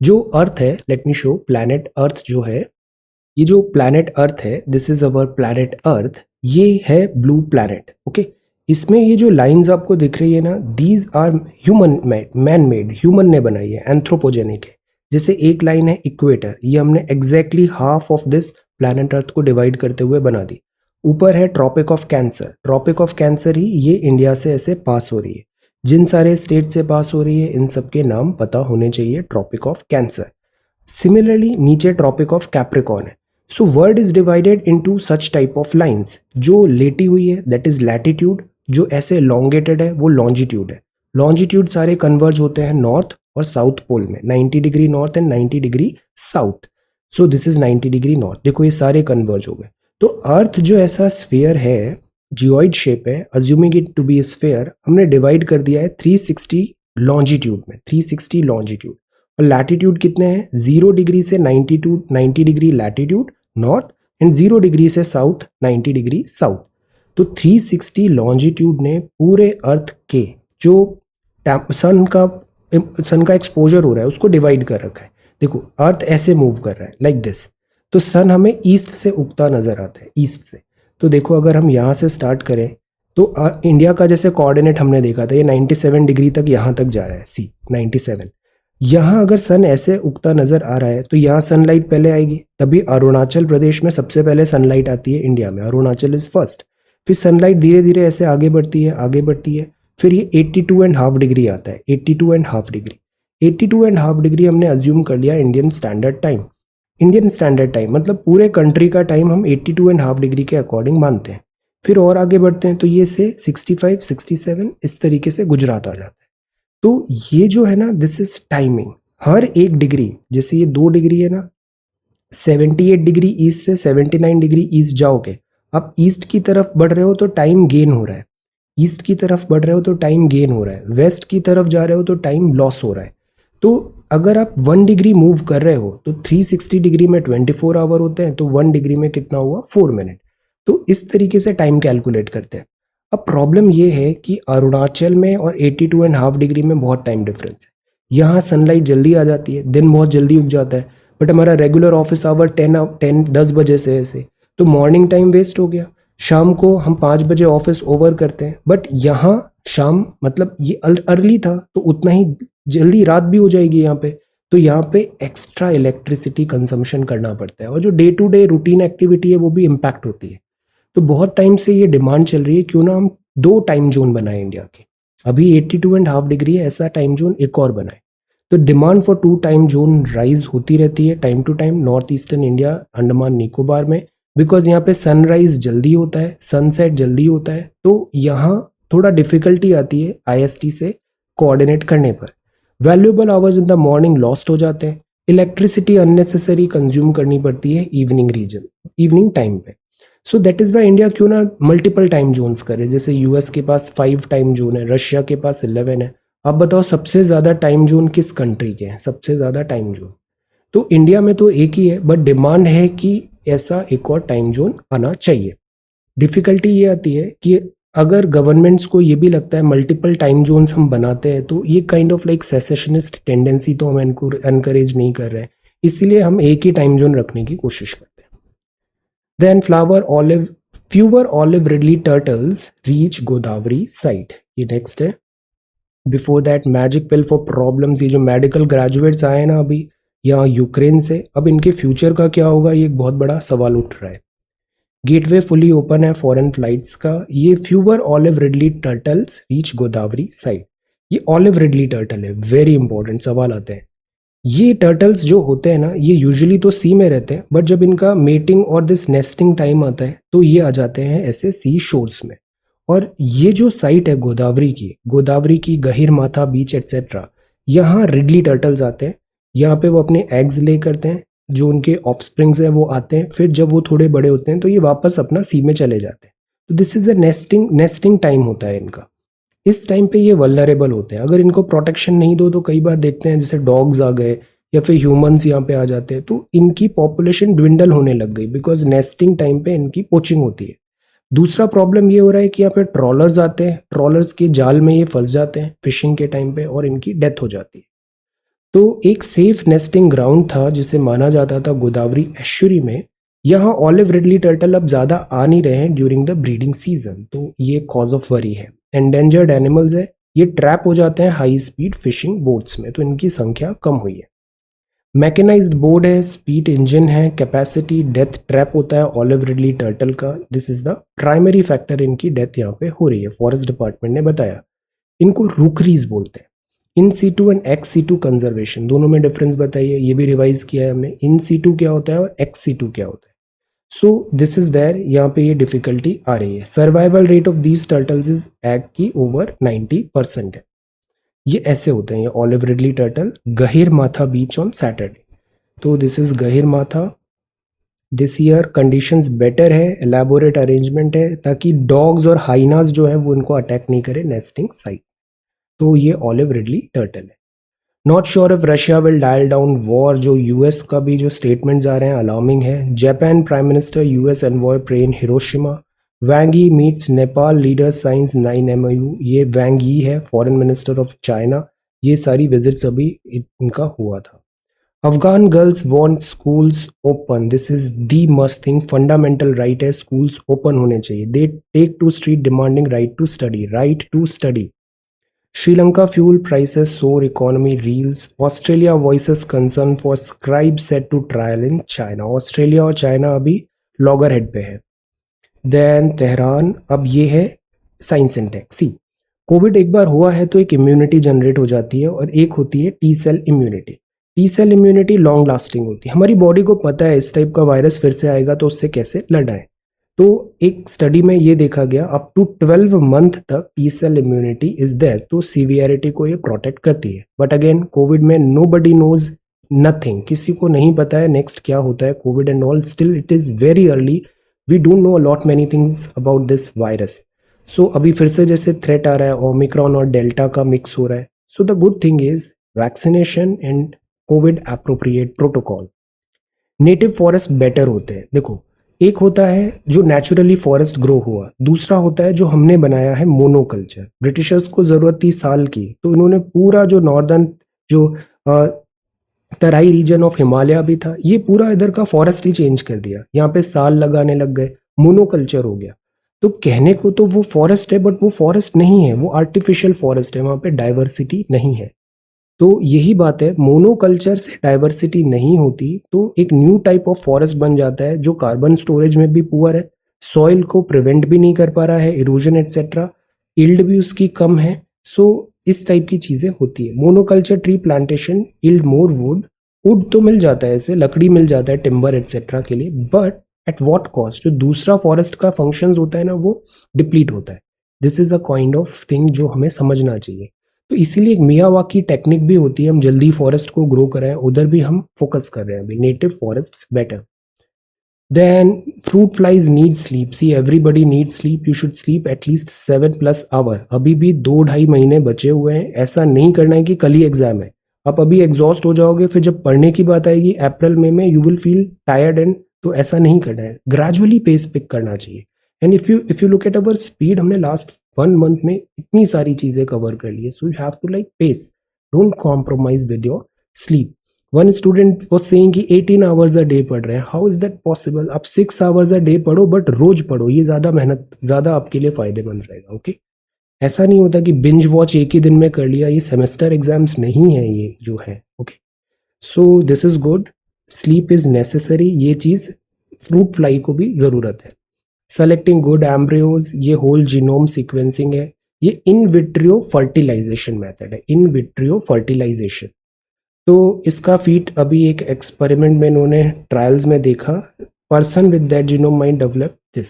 जो अर्थ है, let me show, planet earth जो है, ये जो प्लैनेट अर्थ है, this is our planet earth, ये है ब्लू प्लैनेट। ओके, इसमें ये जो लाइंस आपको दिख रही है ना, these are human made, man made, human ने बनाई है, एंथ्रोपोजेनिक है। जैसे एक लाइन है इक्वेटर, ये हमने exactly half of this planet earth को डिवाइड करते हुए बना दी। ऊपर है tropic of cancer, tropic of cancer ही ये इंडिया से ऐसे पास हो रही है। जिन सारे स्टेट से पास हो रही है इन सबके नाम पता होने चाहिए, ट्रॉपिक ऑफ कैंसर। सिमिलरली नीचे ट्रॉपिक ऑफ कैप्रिकॉर्न है। So world is divided into such type of lines. जो लेटी हुई है दैट इज लैटिट्यूड, जो ऐसे लॉन्गेटेड है वो लॉन्जिट्यूड है। लॉन्जिट्यूड सारे कन्वर्ज होते हैं नॉर्थ और साउथ पोल में, 90 degree north and 90 degree south. So this is 90 degree north. देखो ये सारे कन्वर्ज हो गए। तो अर्थ जो ऐसा स्फीयर है, जियोइड शेप है, assuming it to be a sphere, हमने डिवाइड कर दिया है 360 लॉन्जिट्यूड में, 360 लॉन्जिट्यूड। और लैटिट्यूड कितने हैं? 0 डिग्री से 90 degree latitude north and 0 degree से साउथ 90 डिग्री साउथ। तो 360 लॉन्जिट्यूड ने पूरे अर्थ के जो सन का एक्सपोजर हो रहा है उसको डिवाइड कर रखा है। देखो अर्थ ऐसे मूव कर रहा है लाइक दिस, तो सन हमें ईस्ट से उगता नजर आता है, ईस्ट से। तो देखो अगर हम यहाँ से स्टार्ट करें तो इंडिया का जैसे कोऑर्डिनेट हमने देखा था, ये 97 डिग्री तक यहाँ तक जा रहा है, सी 97। यहाँ अगर सन ऐसे उगता नजर आ रहा है तो यहाँ सनलाइट पहले आएगी, तभी अरुणाचल प्रदेश में सबसे पहले सनलाइट आती है इंडिया में, अरुणाचल इज फर्स्ट। फिर सनलाइट धीरे धीरे ऐसे आगे बढ़ती है, आगे बढ़ती है, फिर ये 82.5 डिग्री आता है, 82.5 डिग्री। 82.5 डिग्री हमने अज्यूम कर लिया Indian standard time. Indian standard time मतलब पूरे कंट्री का टाइम हम 82.5 डिग्री के अकॉर्डिंग मानते हैं। फिर और आगे बढ़ते हैं तो ये से 65, 67 इस तरीके से गुजरात आ जाता है। तो ये जो है ना, दिस इज टाइमिंग। हर एक डिग्री, जैसे ये 2 डिग्री है ना, 78 डिग्री ईस्ट से 79 डिग्री ईस्ट जाओगे, आप ईस्ट की तरफ बढ़ रहे हो तो टाइम गेन हो रहा है, ईस्ट की तरफ बढ़ रहे हो तो टाइम गेन हो रहा है, वेस्ट की तरफ जा रहे हो तो टाइम लॉस हो रहा है। तो अगर आप 1 डिग्री मूव कर रहे हो तो 360 डिग्री में 24 आवर होते हैं, तो 1 डिग्री में कितना हुआ 4 मिनट। तो इस तरीके से टाइम कैलकुलेट करते हैं। अब प्रॉब्लम ये है कि अरुणाचल में और 82.5 डिग्री में बहुत टाइम डिफरेंस है। यहाँ सनलाइट जल्दी आ जाती है, दिन बहुत जल्दी उग जाता है, बट हमारा रेगुलर ऑफिस आवर 10 बजे से ऐसे, तो मॉर्निंग टाइम वेस्ट हो गया। शाम को हम 5 बजे ऑफिस ओवर करते हैं, बट यहाँ शाम मतलब ये अर्ली था तो उतना ही जल्दी रात भी हो जाएगी यहाँ पे। तो यहाँ पे एक्स्ट्रा इलेक्ट्रिसिटी कंजम्पशन करना पड़ता है, और जो day to day routine activity है वो भी इम्पैक्ट होती है। तो बहुत टाइम से ये डिमांड चल रही है, क्यों ना हम 2 टाइम जोन बनाए इंडिया के। अभी 82.5 डिग्री है, ऐसा टाइम जोन एक और बनाए। तो demand for 2 time zone rise होती रहती है time to time north eastern India, Andaman Nicobar में, बिकॉज यहाँ पे सनराइज जल्दी होता है, सनसेट जल्दी होता है। तो यहाँ थोड़ा डिफिकल्टी आती है आईएसटी से कोऑर्डिनेट करने पर। Valuable hours in the morning lost हो जाते हैं, इलेक्ट्रिसिटी अननेसेसरी कंज्यूम करनी पड़ती है इवनिंग टाइम पे। सो दैट इज वाई इंडिया क्यों ना मल्टीपल टाइम जोन्स करे। जैसे यूएस के पास 5 टाइम जोन है, रशिया के पास 11 है। अब बताओ सबसे ज्यादा टाइम जोन किस कंट्री के हैं, सबसे ज्यादा टाइम जोन तो इंडिया में तो एक ही है, बट डिमांड है कि ऐसा एक और टाइम जोन आना चाहिए। डिफिकल्टी ये आती है कि अगर गवर्नमेंट्स को ये भी लगता है मल्टीपल टाइम जोन्स हम बनाते हैं तो ये kind of like secessionist tendency तो हम एनकरेज नहीं कर रहे हैं, इसीलिए हम एक ही टाइम जोन रखने की कोशिश करते हैं। Then fewer olive ridley turtles reach Godavari site। ये नेक्स्ट है। Before that magic pill for problems. ये जो मेडिकल ग्रेजुएट्स आए ना अभी यहाँ यूक्रेन से, अब इनके फ्यूचर का क्या होगा, ये एक बहुत बड़ा सवाल उठ रहा है। गेटवे फुली ओपन है फॉरेन फ्लाइट्स का। ये fewer olive ridley turtles reach Godavari site. ये ऑलिव रिडली टर्टल है, वेरी इंपॉर्टेंट सवाल आते हैं। ये टर्टल्स जो होते हैं ना, ये यूजुअली तो सी में रहते हैं, बट जब इनका मेटिंग और दिस नेस्टिंग टाइम आता है तो ये आ जाते हैं ऐसे सी शोर्स में। और ये जो साइट है गोदावरी की गहिर माथा बीच एटसेट्रा, यहाँ रिडली टर्टल्स आते हैं। यहाँ पे वो अपने एग्स ले करते हैं, जो उनके ऑफस्प्रिंग्स हैं वो आते हैं, फिर जब वो थोड़े बड़े होते हैं तो ये वापस अपना सी में चले जाते हैं। तो this is a nesting time होता है इनका। इस टाइम पे ये वल्नरेबल होते हैं, अगर इनको प्रोटेक्शन नहीं दो तो कई बार देखते हैं जैसे डॉग्स आ गए या फिर ह्यूमंस यहाँ पे आ जाते हैं, तो इनकी पॉपुलेशन ड्विंडल होने लग गई, बिकॉज नेस्टिंग टाइम पे इनकी पोचिंग होती है। दूसरा प्रॉब्लम ये हो रहा है कि यहाँ पे ट्रॉलर्स आते हैं, ट्रॉलर्स के जाल में ये फंस जाते हैं फिशिंग के टाइम पे और इनकी डेथ हो जाती है। तो एक सेफ नेस्टिंग ग्राउंड था जिसे माना जाता था गोदावरी एस्चुरी में, यहाँ ऑलिव रिडली टर्टल अब ज्यादा आ नहीं रहे हैं ड्यूरिंग द ब्रीडिंग सीजन, तो ये कॉज ऑफ वरी है। एंडेंजर्ड एनिमल्स है, ये ट्रैप हो जाते हैं हाई स्पीड फिशिंग बोट्स में, तो इनकी संख्या कम हुई है। मैकेनाइज्ड बोर्ड है, स्पीड इंजन है, कैपेसिटी, डेथ ट्रैप होता है ऑलिव रिडली टर्टल का। This is the primary factor इनकी डेथ यहाँ पे हो रही है, फॉरेस्ट डिपार्टमेंट ने बताया। इनको रूकरीज बोलते हैं। In situ and ex situ conservation, दोनों में डिफरेंस बताइए, ये भी रिवाइज किया है हमने। इन सीटू क्या होता है और एक्स सीटू क्या होता है। सो दिस इज देयर, यहाँ पे ये डिफिकल्टी आ रही है। Survival rate of these turtles is egg की ओवर 90% है। ये ऐसे होते हैं ये olive ridley turtle. Gahirmatha beach on Saturday, तो this is Gahirmatha. This year conditions better है, एलैबोरेट अरेंजमेंट है ताकि डॉग्स और हाइनास जो है वो इनको अटैक नहीं करे नेस्टिंग साइट। तो ये ऑलिव रिडली टर्टल है। Not sure if Russia will dial down war, जो यूएस का भी जो स्टेटमेंट्स आ रहे हैं अलार्मिंग है। Japan prime minister US envoy pray in Hiroshima. Wang Yi meets Nepal leader signs 9 MOU। ये वैंग यी है फॉरेन मिनिस्टर ऑफ चाइना। ये सारी विजिट्स अभी इनका हुआ था। Afghan girls want schools open. This is the must thing, fundamental right है, स्कूल्स ओपन होने चाहिए। They take to street demanding right to study. Sri Lanka fuel prices soar, economy reels. Australia voices concern for scribe set to trial in China. Australia और China अभी loggerhead पे है। Then Tehran, अब ये है science and tech. See, covid एक बार हुआ है तो एक इम्यूनिटी जनरेट हो जाती है और एक होती है T cell immunity. T cell immunity long lasting होती है। हमारी बॉडी को पता है इस टाइप का वायरस फिर से आएगा तो उससे कैसे लड़ाएं। तो एक स्टडी में ये देखा गया अप टू 12 मंथ तक T cell immunity is there, तो सीवियरिटी को ये प्रोटेक्ट करती है। बट अगेन कोविड में नोबडी नोज नथिंग, किसी को नहीं पता है नेक्स्ट क्या होता है covid and all. Still it is very early, we don't know a lot many things about this virus. So अभी फिर से जैसे थ्रेट आ रहा है, ओमिक्रॉन और डेल्टा का मिक्स हो रहा है। So the good thing is vaccination and Covid appropriate protocol. Native forest better होते हैं। देखो, एक होता है जो नेचुरली फॉरेस्ट ग्रो हुआ, दूसरा होता है जो हमने बनाया है मोनोकल्चर। ब्रिटिशर्स को जरूरत थी साल की, तो इन्होंने पूरा जो नॉर्दर्न जो तराई रीजन ऑफ हिमालय भी था, ये पूरा इधर का फॉरेस्ट ही चेंज कर दिया, यहाँ पे साल लगाने लग गए, मोनोकल्चर हो गया। तो कहने को तो वो फॉरेस्ट है, बट वो फॉरेस्ट नहीं है, वो आर्टिफिशियल फॉरेस्ट है, वहां पे डाइवर्सिटी नहीं है। तो यही बात है, मोनोकल्चर से डाइवर्सिटी नहीं होती तो एक न्यू टाइप ऑफ फॉरेस्ट बन जाता है जो कार्बन स्टोरेज में भी पुअर है, सॉइल को प्रिवेंट भी नहीं कर पा रहा है, इरोजन एटसेट्रा, यील्ड भी उसकी कम है। सो इस टाइप की चीजें होती है। Monoculture tree plantation yield more would, would तो मिल जाता है, ऐसे लकड़ी मिल जाता है टिम्बर एटसेट्रा के लिए, बट एट व्हाट कॉस्ट? जो दूसरा फॉरेस्ट का फंक्शंस होता है ना, वो डिप्लीट होता है। This is a kind of thing जो हमें समझना चाहिए। तो इसीलिए एक मियावाकी टेक्निक भी होती है, हम जल्दी फॉरेस्ट को ग्रो कराएं, उधर भी हम फोकस कर रहे हैं अभी, native forest better. Then fruit flies need sleep. See everybody need sleep, you should sleep at least 7+ hour. अभी भी 2-2.5 महीने बचे हुए हैं। ऐसा नहीं करना है कि कल ही एग्जाम है, आप अभी एग्जॉस्ट हो जाओगे, फिर जब पढ़ने की बात आएगी अप्रैल मई में, you will feel tired and, तो ऐसा नहीं करना है, ग्रेजुअली पेस पिक करना चाहिए। And if you look at our speed, हमने लास्ट 1 मंथ में इतनी सारी चीजें कवर कर ली है, so you have to like pace, don't compromise with your sleep. One student was saying कि 18 आवर्स अ डे पढ़ रहे हैं, हाउ इज दैट पॉसिबल? आप 6 आवर्स अ डे पढ़ो, बट रोज पढ़ो, ये ज्यादा मेहनत, ज्यादा आपके लिए फायदेमंद रहेगा। ओके, ऐसा नहीं होता कि बिंज वॉच एक ही दिन में कर लिया, ये सेमेस्टर एग्जाम्स नहीं है ये जो है। Okay, so this is good, sleep is necessary, ये चीज फ्रूट फ्लाई को भी जरूरत है। सेलेक्टिंग गुड एम्ब्रियोज, ये होल जीनोम सीक्वेंसिंग है, ये इन विट्रियो फर्टिलाइजेशन मेथड है, इन विट्रियो फर्टिलाइजेशन। तो इसका फीट अभी एक एक्सपेरिमेंट में इन्होंने ट्रायल्स में देखा, person with that genome might develop this.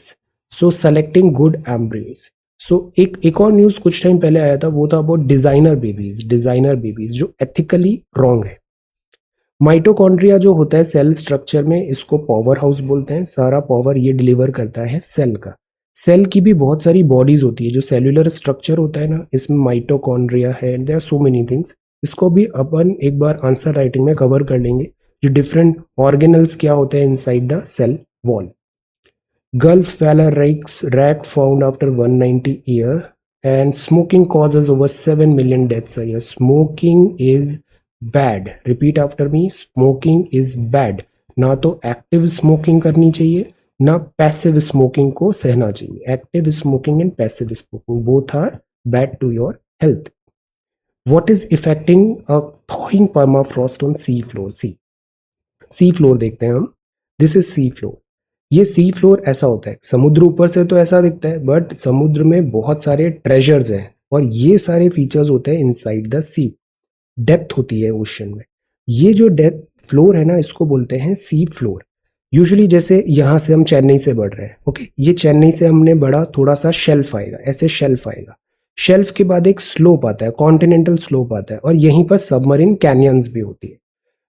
So selecting good embryos. So एक और न्यूज कुछ टाइम पहले आया था, वो था अबाउट डिजाइनर बेबीज जो एथिकली रॉन्ग है। माइटोकॉन्ड्रिया जो होता है सेल स्ट्रक्चर में, इसको पावर हाउस बोलते हैं, सारा पावर ये डिलीवर करता है सेल का। सेल की भी बहुत सारी बॉडीज होती है, जो सेल्यूलर स्ट्रक्चर होता है ना, इसमें माइटोकॉन्ड्रिया है, there are so many things. इसको भी अपन एक बार आंसर राइटिंग में कवर कर लेंगे, जो डिफरेंट ऑर्गेनल्स क्या होते हैं inside the cell wall. Gulf whaler wreck found after 190 year, and smoking causes over 7 million deaths a year. Smoking is bad. Repeat after me, smoking is bad. ना तो active smoking करनी चाहिए, ना passive smoking को सहना चाहिए। Active smoking and passive smoking both are bad to your health. What is affecting a thawing permafrost on sea floor? Sea floor देखते हैं हम, दिस इज सी फ्लोर। ये सी फ्लोर ऐसा होता है, समुद्र ऊपर से तो ऐसा दिखता है, बट समुद्र में बहुत सारे ट्रेजर्स हैं, और ये सारे फीचर्स होते हैं इनसाइड द सी। डेप्थ होती है ओशन में। ये जो डेप्थ फ्लोर है ना, इसको बोलते हैं सी फ्लोर। यूजुअली जैसे यहाँ से हम चेन्नई से बढ़ रहे हैं, ओके, ये चेन्नई से हमने बढ़ा, थोड़ा सा शेल्फ आएगा, ऐसे शेल्फ आएगा, शेल्फ के बाद एक स्लोप आता है, कॉन्टिनेंटल स्लोप आता है, और यहीं पर सबमरीन कैनियंस भी होती है।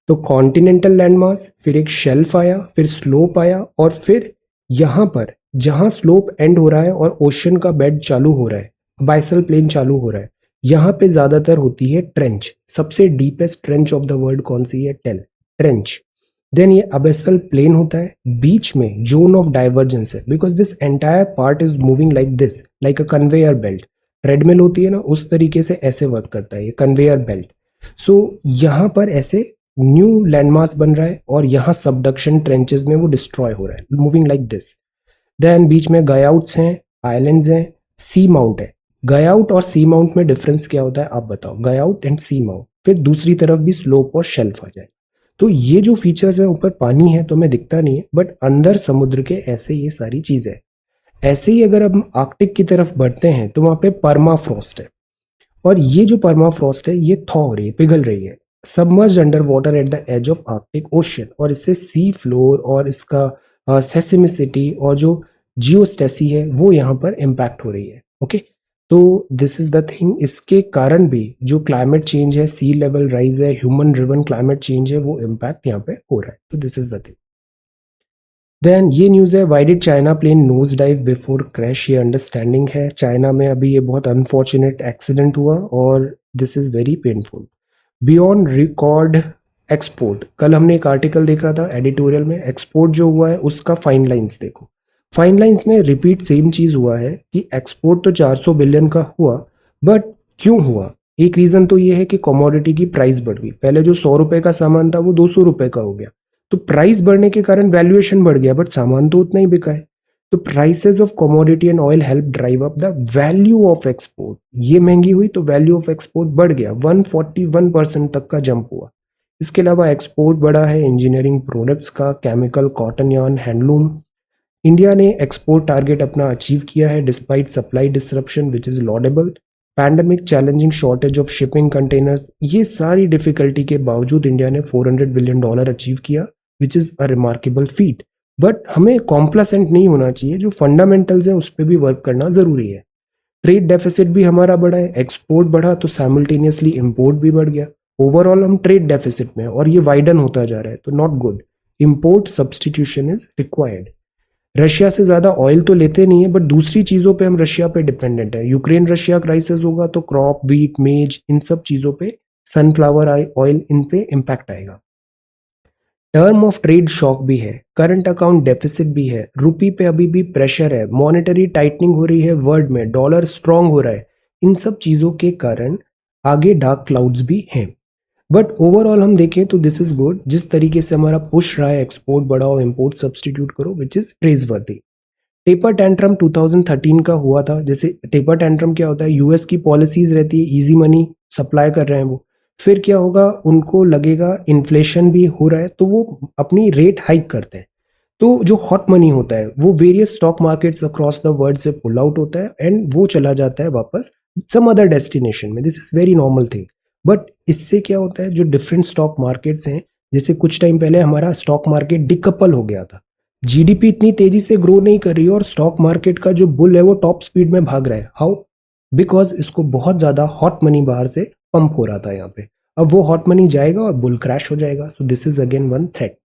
तो कॉन्टिनेंटल लैंडमास, फिर एक शेल्फ आया, फिर स्लोप आया, और फिर यहां पर जहां स्लोप एंड हो रहा है और ओशन का बेड चालू हो रहा है, बाइसल प्लेन चालू हो रहा है, यहां पे ज्यादातर होती है ट्रेंच। सबसे deepest trench of the world कौन सी है? ट्रेंच। देन ये अबेसल प्लेन होता है, बीच में जोन ऑफ डाइवर्जेंस है, because this entire part is moving like this, like a conveyor belt. Treadmill होती है ना, उस तरीके से ऐसे वर्क करता है ये कन्वेयर बेल्ट। सो यहां पर ऐसे न्यू लैंडमास बन रहा है, और यहाँ सबडक्शन ट्रेंचेस में वो डिस्ट्रॉय हो रहा है, मूविंग लाइक दिस। देन बीच में गयाउट्स हैं, आइलैंड्स हैं, सी माउंट है। गयाउट और सी माउंट में डिफरेंस क्या होता है आप बताओ? गयाउट एंड सी माउंट। फिर दूसरी तरफ भी स्लोप और शेल्फ आ जाए। तो ये जो फीचर्स है, ऊपर पानी है तो हमें दिखता नहीं है, बट अंदर समुद्र के ऐसे ये सारी चीजें है। ऐसे ही अगर हम आर्कटिक की तरफ बढ़ते हैं तो वहां पे परमाफ्रॉस्ट है, और ये जो परमाफ्रॉस्ट है ये थॉ हो रही है, पिघल रही है, submerged under water at the edge of Arctic ocean, और इससे सी फ्लोर और इसका सेसिमिसिटी और जो जियोस्टेसी है वो यहाँ पर इम्पैक्ट हो रही है। ओके, तो दिस इज द थिंग। इसके कारण भी जो क्लाइमेट चेंज है, सी लेवल राइज है, ह्यूमन ड्रिवन क्लाइमेट चेंज है, वो इम्पैक्ट यहाँ पे हो रहा है। तो this is the thing. Then ये न्यूज़ है, why did China plane nose dive before crash. ये अंडरस्टैंडिंग है, चाइना में अभी ये बहुत अनफॉर्चुनेट एक्सीडेंट हुआ, और this is very painful. Beyond record export, कल हमने एक आर्टिकल देखा था एडिटोरियल में, एक्सपोर्ट जो हुआ है उसका फाइन लाइंस देखो, फाइन लाइंस में रिपीट सेम चीज हुआ है कि एक्सपोर्ट तो 400 बिलियन का हुआ, बट क्यों हुआ? एक रीजन तो ये है कि कमोडिटी की प्राइस बढ़ गई, पहले जो 100 रुपए का सामान था वो 200 रुपए का हो गया, तो प्राइस बढ़ने के कारण वैल्यूएशन बढ़ गया, बट सामान तो उतना ही बिका है। तो prices of commodity and oil help drive up the value of export, ये महंगी हुई तो वैल्यू ऑफ एक्सपोर्ट बढ़ गया, 141% तक का जंप हुआ। इसके अलावा एक्सपोर्ट बढ़ा है इंजीनियरिंग प्रोडक्ट्स का, chemical, cotton yarn, handloom. India ने एक्सपोर्ट टारगेट अपना अचीव किया है despite supply disruption which is laudable. Pandemic, challenging shortage of shipping containers, ये सारी डिफिकल्टी के बावजूद इंडिया ने $400 बिलियन अचीव किया which is a remarkable feet. But हमें कॉम्प्लासेंट नहीं होना चाहिए, जो फंडामेंटल्स है उस पर भी वर्क करना जरूरी है। ट्रेड डेफिसिट भी हमारा बढ़ा है, एक्सपोर्ट बढ़ा तो साइमल्टेनियसली इंपोर्ट भी बढ़ गया, ओवरऑल हम ट्रेड डेफिसिट में और ये वाइडन होता जा रहा है, तो not good. Import substitution is required. Russia से ज्यादा ऑयल तो लेते नहीं है, बट दूसरी चीजों पे हम रशिया पे डिपेंडेंट है। यूक्रेन रशिया क्राइसिस होगा तो क्रॉप, व्हीट, मेज, इन सब चीजों पे, सनफ्लावर ऑयल, इन पे इम्पैक्ट आएगा। टर्म ऑफ ट्रेड शॉक भी है, करंट अकाउंट डेफिसिट भी है, रुपी पे अभी भी प्रेशर है, मॉनेटरी टाइटनिंग हो रही है वर्ल्ड में, डॉलर स्ट्रांग हो रहा है। इन सब चीजों के कारण आगे डार्क क्लाउड्स भी हैं, बट ओवरऑल हम देखें तो दिस इज गुड। जिस तरीके से हमारा पुश रहा है, एक्सपोर्ट बढ़ाओ, इंपोर्ट सब्सटीट्यूट करो, विच इज प्रेजवर्दी। टेपर टेंट्रम 2013 का हुआ था। जैसे टेपर टेंट्रम क्या होता है, यूएस की पॉलिसीज रहती है, इजी मनी सप्लाई कर रहे हैं वो, फिर क्या होगा, उनको लगेगा इन्फ्लेशन भी हो रहा है तो वो अपनी रेट हाइक करते हैं, तो जो हॉट मनी होता है वो various stock markets across the world से पुल आउट होता है एंड वो चला जाता है वापस सम अदर डेस्टिनेशन में। This is very normal thing. But इससे क्या होता है, जो डिफरेंट स्टॉक मार्केट्स हैं, जैसे कुछ टाइम पहले हमारा स्टॉक मार्केट डिकपल हो गया था, जीडीपी इतनी तेजी से ग्रो नहीं कर रही है और स्टॉक मार्केट का जो बुल है वो टॉप स्पीड में भाग रहा है। हाउ? बिकॉज इसको बहुत ज्यादा हॉट मनी बाहर से पंप हो रहा था यहाँ पे, अब वो हॉट मनी जाएगा और बुल क्रैश हो जाएगा। सो this is again one threat.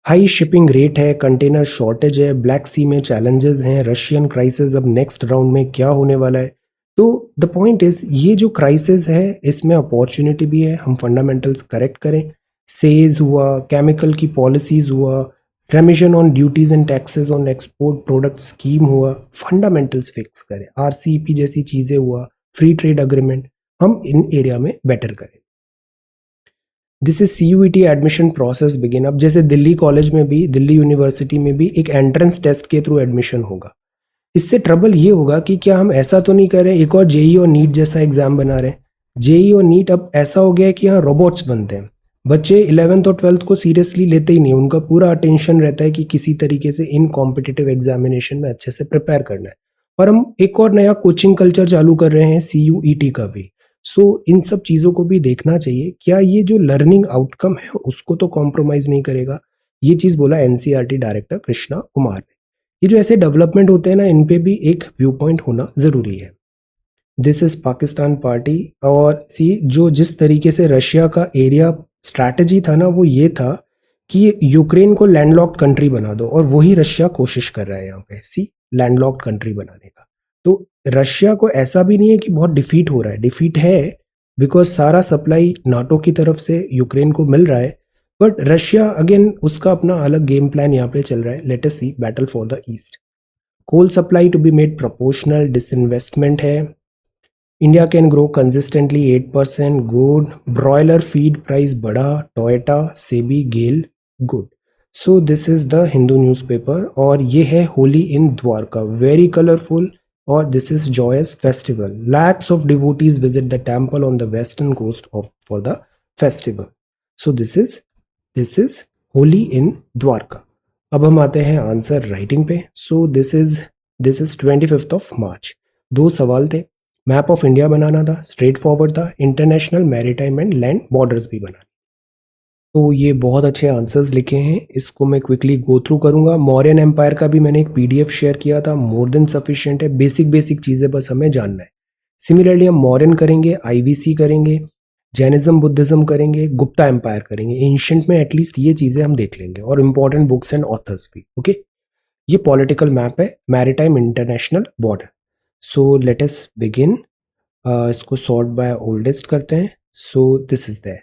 High shipping rate है, कंटेनर शॉर्टेज है, ब्लैक सी में चैलेंजेस हैं, रशियन क्राइसिस, अब नेक्स्ट राउंड में क्या होने वाला है। तो द पॉइंट इज, ये जो क्राइसिस है इसमें अपॉर्चुनिटी भी है, हम फंडामेंटल्स करेक्ट करें। सेज हुआ, केमिकल की पॉलिसीज हुआ, रेमिशन on duties and taxes on export product scheme हुआ, फंडामेंटल्स फिक्स करें, आरसीईपी जैसी चीजें हुआ, फ्री ट्रेड अग्रीमेंट, हम इन एरिया में बेटर करें। This is CUET admission process begin. अब जैसे दिल्ली कॉलेज में भी, दिल्ली यूनिवर्सिटी में भी एक एंट्रेंस टेस्ट के थ्रू एडमिशन होगा। इससे ट्रबल ये होगा कि क्या हम ऐसा तो नहीं कर रहे एक और जेई और नीट जैसा एग्जाम बना रहे हैं। जेई और नीट अब ऐसा हो गया है कि यहाँ रोबोट्स बनते हैं, बच्चे 11th और 12th को सीरियसली लेते ही नहीं, उनका पूरा अटेंशन रहता है कि किसी तरीके से इन कॉम्पिटिटिव एग्जामिनेशन में अच्छे से प्रिपेयर करना है। और हम एक और नया कोचिंग कल्चर चालू कर रहे हैं CUET का भी। सो इन सब चीज़ों को भी देखना चाहिए, क्या ये जो लर्निंग आउटकम है उसको तो कॉम्प्रोमाइज़ नहीं करेगा। ये चीज़ बोला NCERT डायरेक्टर कृष्णा कुमार ने। ये जो ऐसे डेवलपमेंट होते हैं ना, इन पे भी एक व्यू पॉइंट होना ज़रूरी है। This is Pakistan party. और सी, जो जिस तरीके से रशिया का एरिया स्ट्रैटेजी था ना, वो ये था कि यूक्रेन को लैंडलॉक्ड कंट्री बना दो, और वही रशिया कोशिश कर रहा है यहाँ पे, सी, लैंडलॉक्ड कंट्री बनाने का। तो रशिया को ऐसा भी नहीं है कि बहुत डिफीट हो रहा है, डिफीट है बिकॉज सारा सप्लाई नाटो की तरफ से यूक्रेन को मिल रहा है, बट रशिया अगेन उसका अपना अलग गेम प्लान यहाँ पे चल रहा है। Let us see battle for the east. Coal supply to be made proportional, disinvestment है। India can grow consistently 8%, good. Broiler feed price बढ़ा, Toyota, SEBI, GAIL, good. So this is the Hindu newspaper, और ये है Holi in Dwarka, very colourful, और this is joyous festival. Lakhs of devotees visit the temple on the western coast of for the festival. So this is Holi in Dwarka. अब हम आते हैं answer writing पे। सो this is 25 मार्च। दो सवाल थे, मैप ऑफ इंडिया बनाना था, स्ट्रेट फॉरवर्ड था, international maritime and land borders भी बनाना। तो ये बहुत अच्छे आंसर्स लिखे हैं, इसको मैं क्विकली गो थ्रू करूंगा। मौर्यन एम्पायर का भी मैंने एक PDF शेयर किया था, मोर देन सफिशिएंट है, बेसिक बेसिक चीज़ें बस हमें जानना है। सिमिलरली हम मौर्यन करेंगे, IVC करेंगे, जैनिज्म बुद्धिज्म करेंगे, गुप्ता एम्पायर करेंगे, एंशिएंट में एटलीस्ट ये चीज़ें हम देख लेंगे, और इंपॉर्टेंट बुक्स एंड ऑथर्स भी। ओके, ये पॉलिटिकल मैप है, maritime international border. So let us begin. इसको सॉर्ट बाय ओल्डेस्ट करते हैं। So this is there.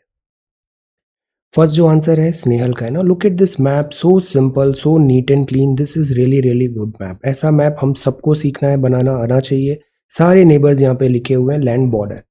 First जो आंसर है स्नेहल का है ना। Look at this map, so simple, so neat and clean, this is really really good map. ऐसा map हम सबको सीखना है, बनाना आना चाहिए। सारे नेबर्स यहाँ पे लिखे हुए हैं, लैंड बॉर्डर।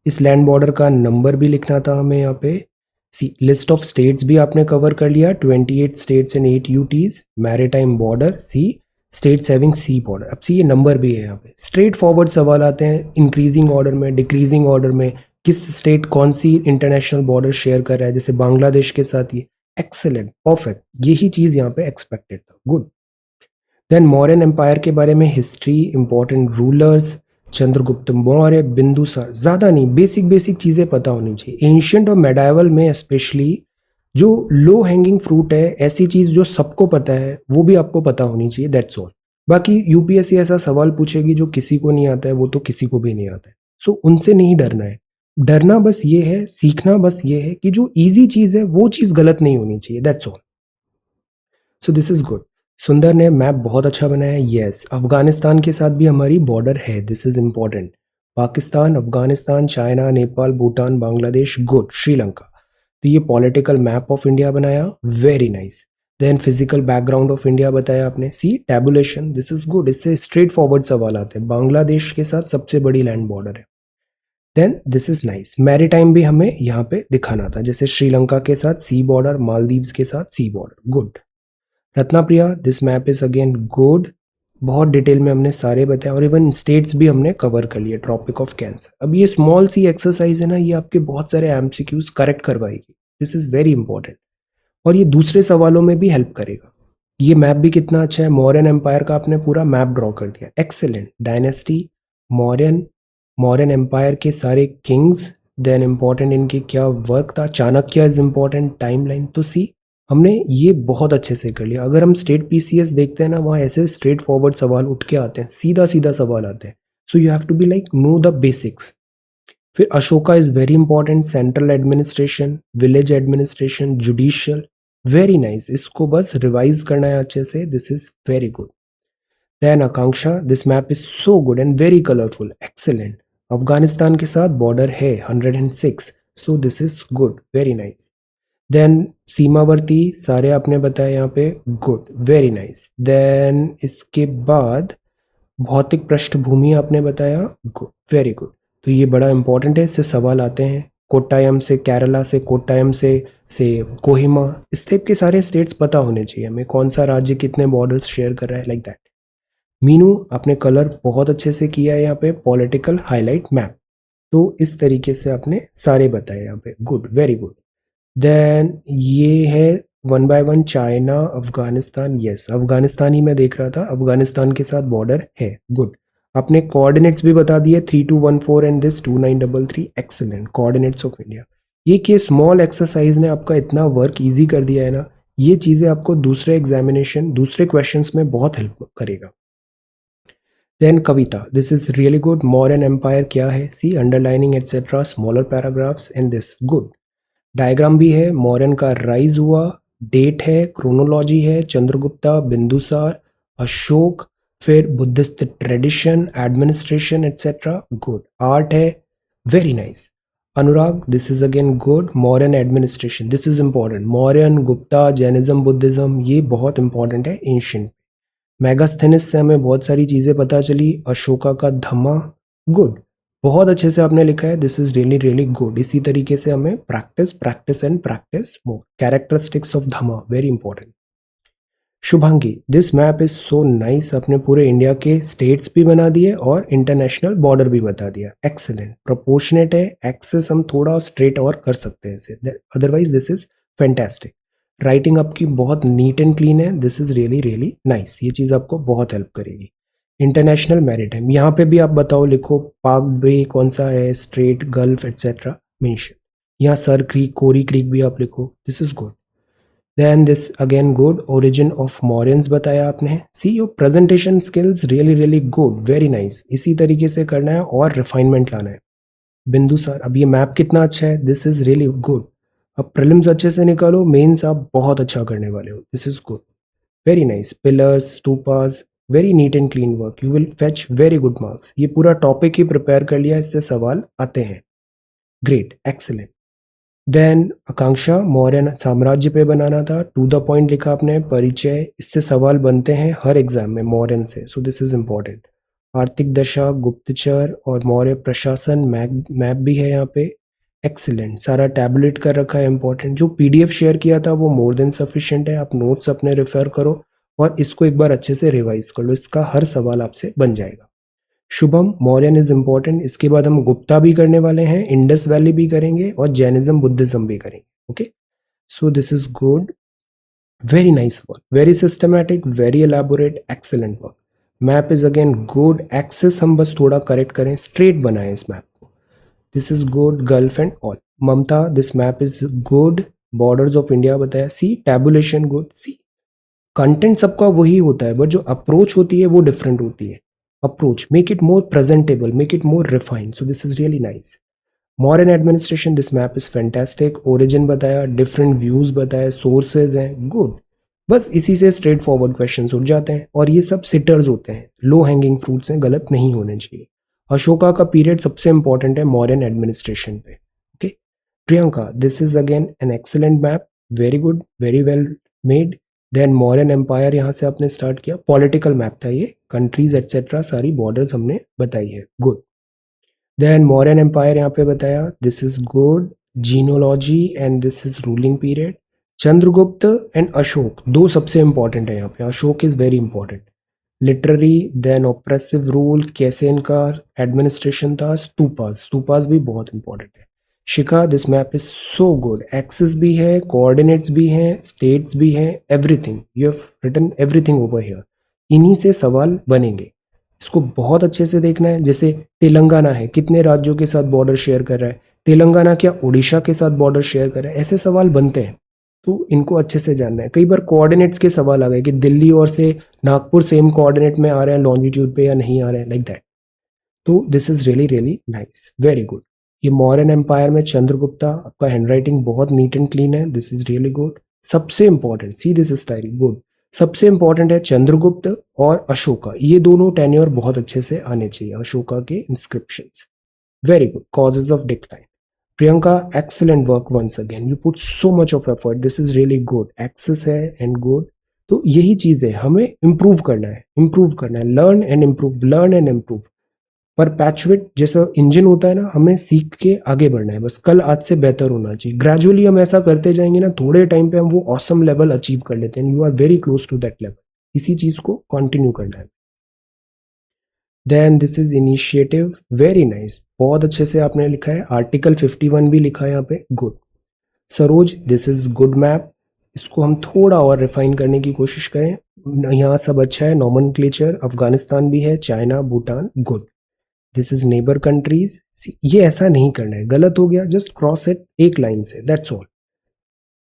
इस लैंड बॉर्डर का नंबर भी लिखना था हमें यहाँ पे। सी लिस्ट ऑफ स्टेट्स भी आपने कवर कर लिया, 28 states and 8 UTs. Maritime border, sea states having sea border. अब सी ये नंबर भी है यहाँ पे। स्ट्रेट फॉरवर्ड सवाल आते हैं, इंक्रीजिंग ऑर्डर में, डिक्रीजिंग ऑर्डर में, किस स्टेट कौन सी इंटरनेशनल बॉर्डर शेयर कर रहा है, जैसे बांग्लादेश के साथ ये। एक्सेलेंट, परफेक्ट, यही चीज यहाँ पे एक्सपेक्टेड था, गुड। देन मौर्यन एम्पायर के बारे में history, important rulers, Chandragupta Maurya, Bindusara, ज्यादा नहीं, बेसिक बेसिक चीजें पता होनी चाहिए। एंशियंट और मेडाइवल में स्पेशली जो लो हैंगिंग फ्रूट है, ऐसी चीज जो सबको पता है वो भी आपको पता होनी चाहिए, दैट्स ऑल। बाकी यूपीएससी ऐसा सवाल पूछेगी जो किसी को नहीं आता है, वो तो किसी को भी नहीं आता है, सो उनसे नहीं डरना है। डरना बस ये है, सीखना बस ये है कि जो इजी चीज है वो चीज गलत नहीं होनी चाहिए, that's all. So this is good. सुंदर ने मैप बहुत अच्छा बनाया है। यस, अफगानिस्तान के साथ भी हमारी बॉर्डर है, this is important. Pakistan, Afghanistan, China, Nepal, Bhutan, Bangladesh, good. Sri Lanka. तो ये पॉलिटिकल मैप ऑफ इंडिया बनाया, very nice. Then physical background of India बताया आपने, सी टैबुलेशन, दिस इज गुड। इससे स्ट्रेट फॉरवर्ड सवाल आते हैं, बांग्लादेश के साथ सबसे बड़ी लैंड बॉर्डर है। Then this is nice, maritime भी हमें यहाँ पे दिखाना था, जैसे श्रीलंका के साथ सी बॉर्डर, मालदीव्स के साथ sea border, good. Ratnapriya, this map is again good. बहुत डिटेल में हमने सारे बताए, और इवन स्टेट्स भी हमने कवर कर लिए, ट्रॉपिक ऑफ कैंसर। अब ये स्मॉल सी एक्सरसाइज है ना, ये आपके बहुत सारे एमसीक्यूज करेक्ट करवाएगी, दिस इज वेरी इंपॉर्टेंट। और ये दूसरे सवालों में भी हेल्प करेगा। ये मैप भी कितना अच्छा है, मौर्यन एम्पायर का आपने पूरा मैप ड्रॉ कर दिया, excellent. Dynasty, Mauryan, Mauryan empire के सारे किंग्स, देन इंपॉर्टेंट इनके क्या वर्क था, चाणक्य इज इंपॉर्टेंट, टाइमलाइन। तो सी हमने ये बहुत अच्छे से कर लिया। अगर हम स्टेट पीसीएस देखते हैं ना, वहाँ ऐसे स्ट्रेट फॉरवर्ड सवाल उठ के आते हैं, सीधा सीधा सवाल आते हैं। So you have to be like know the basics. फिर Ashoka is very important, central administration, village administration, judicial, very nice. इसको बस रिवाइज करना है अच्छे से, this is very good. Then Akanksha, this map is so good and very colourful, excellent. Afghanistan के साथ border है 106, so this is good, very nice. देन सीमावर्ती सारे आपने बताया यहाँ पे, गुड, वेरी नाइस। देन इसके बाद भौतिक पृष्ठभूमि आपने बताया, गुड, वेरी गुड। तो ये बड़ा इंपॉर्टेंट है, इससे सवाल आते हैं। कोट्टायम से, केरला से, कोट्टायम से कोहिमा, इस टाइप के सारे स्टेट्स पता होने चाहिए हमें, कौन सा राज्य कितने बॉर्डर्स शेयर कर रहा है, लाइक दैट। मीनू, आपने कलर बहुत अच्छे से किया है यहाँ पे, पॉलिटिकल हाईलाइट मैप। तो इस तरीके से आपने सारे बताए यहाँ पे, गुड, वेरी गुड। देन ये है one by one, China, Afghanistan. Yes, Afghanistan ही मैं देख रहा था, अफगानिस्तान के साथ बॉर्डर है, गुड। आपने कोऑर्डिनेट्स भी बता दिए, 3214 and this 2933, excellent. Coordinates of India. ये कि स्मॉल एक्सरसाइज ने आपका इतना वर्क इजी कर दिया है ना, ये चीजें आपको दूसरे एग्जामिनेशन, दूसरे क्वेश्चंस में बहुत हेल्प करेगा। Then Kavita, this is really good. Mauryan empire क्या है, see underlining etcetera, smaller paragraphs in this, good. Diagram भी है, मौर्यन का राइज हुआ, डेट है, क्रोनोलॉजी है, चंद्रगुप्ता, बिंदुसार, अशोक, फिर Buddhist tradition, administration etcetera, good. Art है, very nice. Anurag, this is again good. Mauryan administration, this is important, Mauryan, Gupta, Jainism, Buddhism, ये बहुत इंपॉर्टेंट है एंशियंट। मेगास्थेनिस से हमें बहुत सारी चीजें पता चली, अशोका का धम्मा, गुड। बहुत अच्छे से आपने लिखा है, this is really really good. इसी तरीके से हमें practice practice and practice more. Characteristics of Dhamma, very important. Shubhangi, this map is so nice. आपने पूरे इंडिया के स्टेट्स भी बना दिए और इंटरनेशनल बॉर्डर भी बता दिया, एक्सेलेंट। प्रोपोर्शनेट है, एक्सेस हम थोड़ा स्ट्रेट और कर सकते हैं इसे, otherwise this is fantastic. Writing आपकी बहुत नीट एंड क्लीन है, this is really really nice. ये चीज आपको बहुत हेल्प करेगी। इंटरनेशनल मैरिटाइम, यहाँ पे भी आप बताओ, लिखो पाक बे कौन सा है, स्ट्रेट, गल्फ एटसेट्रा मेंशन। यहाँ सर क्रीक, कोरी क्रीक भी आप लिखो, this is good. Then this again good. Origin of Mauryans बताया आपने, see your presentation skills really really good, very nice. इसी तरीके से करना है और रिफाइनमेंट लाना है। बिंदुसार, अब ये मैप कितना अच्छा है, दिस इज रियली गुड। अब प्रीलिम्स अच्छे से निकालो, मेंस आप बहुत अच्छा करने वाले हो, this is good, very nice. Pillars, stupas, very neat and clean work, you will fetch very good marks. ये पूरा टॉपिक ही प्रिपेयर कर लिया, इससे सवाल आते हैं, ग्रेट, एक्सेलेंट। देन आकांक्षा, मौर्य साम्राज्य पे बनाना था, टू द पॉइंट लिखा आपने, परिचय, इससे सवाल बनते हैं हर एग्जाम में मौर्यन से, सो दिस इज इंपॉर्टेंट। आर्थिक दशा, गुप्तचर और मौर्य प्रशासन, मैप भी है यहाँ पे, एक्सीलेंट, सारा टैबलेट कर रखा है, इंपॉर्टेंट। जो पीडीएफ शेयर किया था वो मोर देन सफिशिएंट है, आप नोट्स अपने रेफर करो और इसको एक बार अच्छे से रिवाइज कर लो, इसका हर सवाल आपसे बन जाएगा। शुभम, मौर्यन इज इंपॉर्टेंट, इसके बाद हम गुप्ता भी करने वाले हैं, इंडस वैली भी करेंगे और जैनिज्म बुद्धिज्म भी करेंगे। Okay, so this is good, very nice work, very systematic, very elaborate, excellent work. Map is again good, access हम बस थोड़ा करेक्ट करें, स्ट्रेट बनाए इस मैप को, this is good, gulf and all. Mamata, this map is good, borders of India बताया, see tabulation good, see content सबका वही होता है बट जो अप्रोच होती है वो डिफरेंट होती है। Approach, make it more presentable, make it more refined, so this is really nice. Modern administration, this map is fantastic, origin बताया, डिफरेंट व्यूज बताया, सोर्सेज हैं, गुड। बस इसी से स्ट्रेट फॉरवर्ड क्वेश्चंस उठ जाते हैं और ये सब सिटर्स होते हैं, लो हैंगिंग फ्रूट्स हैं, गलत नहीं होने चाहिए। अशोका का पीरियड सबसे इंपॉर्टेंट है मॉडर्न एडमिनिस्ट्रेशन पे। Okay, Priyanka, this is again an excellent map, very good, very well made. Then Mauryan empire यहाँ से आपने स्टार्ट किया, पॉलिटिकल मैप था ये, कंट्रीज एटसेट्रा सारी बॉर्डर्स हमने बताई है, गुड। देन मौर्यन एम्पायर यहाँ पे बताया, this is good, genealogy and this is ruling period. Chandragupta and Ashok दो सबसे इंपॉर्टेंट है यहाँ पे, Ashok is very important. Literary, then oppressive rule, कैसे इनका एडमिनिस्ट्रेशन था, स्तूपास, स्तूपास भी बहुत इंपॉर्टेंट है। Shikha, this map is so good, axis भी है, कोऑर्डिनेट्स भी हैं, स्टेट्स भी हैं, everything, you have written everything over here. इन्हीं से सवाल बनेंगे, इसको बहुत अच्छे से देखना है। जैसे तेलंगाना है, कितने राज्यों के साथ बॉर्डर शेयर कर रहा है, तेलंगाना क्या उड़ीसा के साथ बॉर्डर शेयर कर रहा है, ऐसे सवाल बनते हैं, तो इनको अच्छे से जानना है। कई बार कोऑर्डिनेट्स के सवाल आ गए कि दिल्ली और से नागपुर सेम कोऑर्डिनेट में आ रहे हैं लॉन्जिट्यूड पे या नहीं आ रहे हैं, लाइक दैट, तो this is really really nice, very good. ये मौर्यन एम्पायर में चंद्रगुप्ता, आपका हैंडराइटिंग बहुत नीट एंड क्लीन है, दिस इज रियली गुड। सबसे important, C this style good, सबसे इंपॉर्टेंट है चंद्रगुप्त और अशोका, ये दोनों टेन्योर बहुत अच्छे से आने चाहिए, अशोका के inscriptions, very good. Causes of decline, Priyanka, excellent work once again, you put so much of effort, this is really good, access है एंड गुड। तो यही चीज है, हमें इंप्रूव करना है, इंप्रूव करना है, learn and improve, learn and improve. पर पैचविट जैसा इंजन होता है ना, हमें सीख के आगे बढ़ना है, बस कल आज से बेहतर होना चाहिए। ग्रेजुअली हम ऐसा करते जाएंगे ना, थोड़े टाइम पे हम वो ऑसम लेवल अचीव कर लेते हैं, you are very close to that level, इसी चीज को कंटिन्यू करना है। Then this is initiative, very nice, बहुत अच्छे से आपने लिखा है, आर्टिकल 51 भी लिखा है यहाँ पे, good. Saroj, this is good map, इसको हम थोड़ा और रिफाइन करने की कोशिश करें, यहाँ सब अच्छा है, नॉमनक्लेचर, अफगानिस्तान भी है, China, Bhutan, good. This is neighbour countries, ये ऐसा नहीं करना है, गलत हो गया, जस्ट क्रॉस इट एक लाइन से, दैट्स ऑल।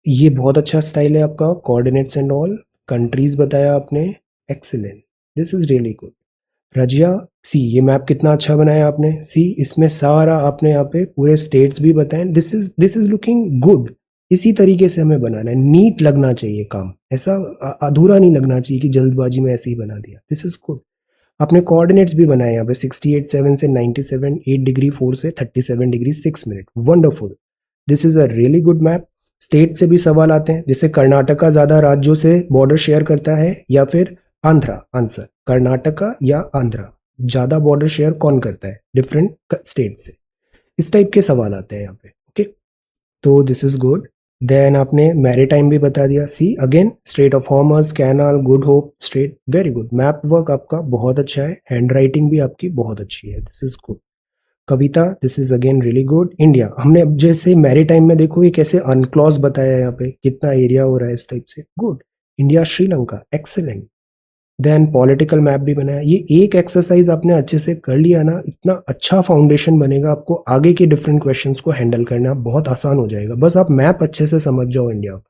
ये बहुत अच्छा स्टाइल है आपका, कोऑर्डिनेट्स एंड ऑल, कंट्रीज बताया आपने, excellent, this is really good. Razia, see ये मैप कितना अच्छा बनाया आपने, सी इसमें सारा आपने यहाँ पे पूरे स्टेट्स भी बताए, दिस इज लुकिंग गुड। इसी तरीके से हमें बनाना है, नीट लगना चाहिए काम, ऐसा अधूरा नहीं लगना चाहिए कि जल्दबाजी में ऐसे ही बना दिया, दिस इज गुड। आपने कोऑर्डिनेट्स भी बनाए यहाँ पे, 68.7 से 97, 8 डिग्री 4 से 37 degree 6 minute, wonderful, this is a really good map. State से भी सवाल आते हैं, जैसे कर्नाटका ज्यादा राज्यों से बॉर्डर शेयर करता है या फिर आंध्रा, आंसर कर्नाटका या आंध्रा, ज्यादा बॉर्डर शेयर कौन करता है डिफरेंट स्टेट से, इस टाइप के सवाल आते हैं यहाँ पे। ओके, तो दिस इज गुड। देन आपने मैरीटाइम भी बता दिया, see again strait of Hormuz, canal, good hope strait, very good. Map work आपका बहुत अच्छा है, हैंड राइटिंग भी आपकी बहुत अच्छी है, this is good. Kavita, this is again really good. India, हमने अब जैसे मैरीटाइम में देखो ये कैसे अनक्लॉज बताया है यहाँ पे, कितना एरिया हो रहा है इस टाइप से, good. India, Sri Lanka, excellent. Then political map भी बनाया, ये एक एक्सरसाइज आपने अच्छे से कर लिया ना, इतना अच्छा फाउंडेशन बनेगा, आपको आगे के डिफरेंट क्वेश्चंस को हैंडल करना बहुत आसान हो जाएगा, बस आप मैप अच्छे से समझ जाओ इंडिया का।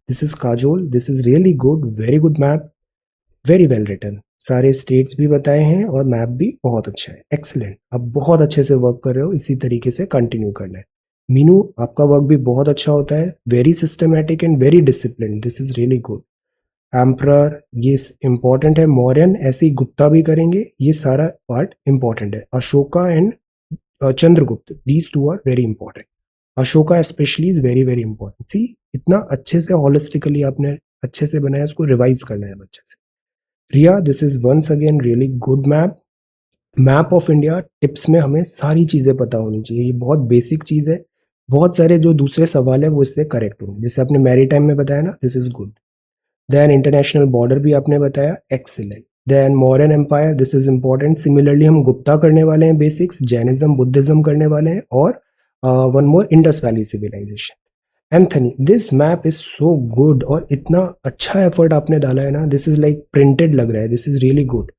This is Kajol, this is really good, very good map, very well written, सारे स्टेट्स भी बताए हैं और मैप भी बहुत अच्छा है, एक्सीलेंट। आप बहुत अच्छे से वर्क कर रहे हो, इसी तरीके से कंटिन्यू करना है। मीनू, आपका वर्क भी बहुत अच्छा होता है, very systematic and very discipline, this is really good. Emperor, ये इंपॉर्टेंट है, मौर्यन ऐसे ही गुप्ता भी करेंगे, ये सारा पार्ट इंपॉर्टेंट है, Ashoka and Chandragupta, these two are very important. Ashoka especially is very very important. See इतना अच्छे से होलिस्टिकली आपने अच्छे से बनाया, इसको रिवाइज करना है अच्छे से। Riya, this is once again really good map. Map of India tips में हमें सारी चीजें पता होनी चाहिए, ये बहुत बेसिक चीज है। बहुत सारे जो दूसरे सवाल है वो इससे करेक्ट होंगे, जैसे आपने मैरी टाइम में बताया ना, this is good. Then international border भी आपने बताया, excellent. Then Mauryan empire, this is important. Similarly हम गुप्ता करने वाले हैं बेसिक्स, जैनिज्म बुद्धिज्म करने वाले हैं, और one more Indus valley civilization. Anthony, this map is so good, और इतना अच्छा एफर्ट आपने डाला है ना, दिस इज लाइक प्रिंटेड लग रहा है, दिस इज रियली गुड।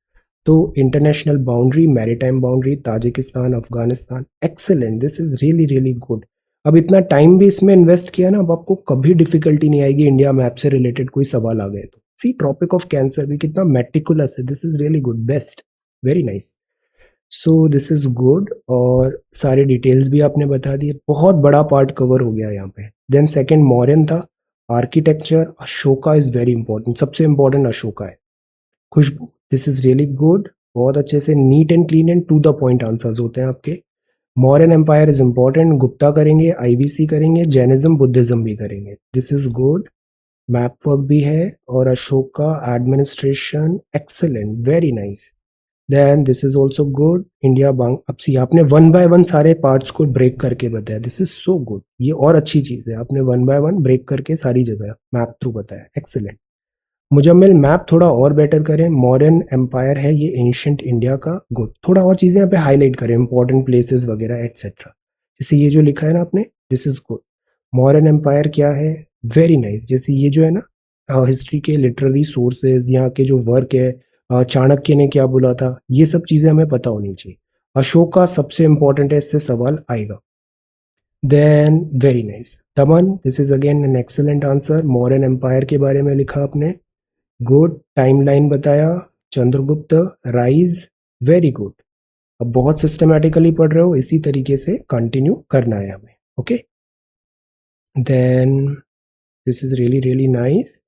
तो international boundary, maritime boundary, Tajikistan, Afghanistan, excellent, this is really really good. अब इतना टाइम भी इसमें इन्वेस्ट किया ना, अब आपको कभी डिफिकल्टी नहीं आएगी इंडिया मैप से रिलेटेड कोई सवाल आ गए तो। सी ट्रॉपिक ऑफ कैंसर भी कितना मेटिकुलस है, this is really good, best, very nice. So this is good, और सारे डिटेल्स भी आपने बता दिए, बहुत बड़ा पार्ट कवर हो गया यहाँ पे। देन सेकंड मौर्यन था, architecture, Ashoka is very important, सबसे इंपॉर्टेंट अशोका है। Khushboo, this is really good, बहुत अच्छे से neat and clean and to the point answers होते हैं आपके। Mauryan empire is important, Gupta करेंगे, आईवीसी करेंगे, जैनिज्म बुद्धिज्म भी करेंगे, this is good. Map work भी है, और Ashoka administration, excellent, very nice. Then this is also good, India बांग। अब सी आपने वन बाय वन सारे पार्ट्स को ब्रेक करके बताया, दिस इज सो गुड, ये और अच्छी चीज है, आपने वन बाय वन ब्रेक करके सारी जगह मैप थ्रू बताया, एक्सेलेंट। मुजम्मिल, मैप थोड़ा और बेटर करें, मौर्यन एम्पायर है ये एंशियंट इंडिया का, गुड, थोड़ा और चीजें यहाँ पे हाईलाइट करें, इंपॉर्टेंट प्लेसेस वगैरह एटसेट्रा, जैसे ये जो लिखा है ना आपने, this is good. Mauryan empire क्या है, वेरी नाइस। जैसे ये जो है ना हिस्ट्री के लिटरेरी सोर्सेज, यहाँ के जो वर्क है, चाणक्य ने क्या बोला था, ये सब चीजें हमें पता होनी चाहिए। अशोका सबसे इंपॉर्टेंट है, इससे सवाल आएगा। Then very nice Daman, this is again an excellent answer, Mauryan empire के बारे में लिखा आपने, गुड, टाइमलाइन बताया, चंद्रगुप्त, राइज, वेरी गुड। अब बहुत सिस्टमैटिकली पढ़ रहे हो, इसी तरीके से कंटिन्यू करना है हमें, okay. Then this is really really nice.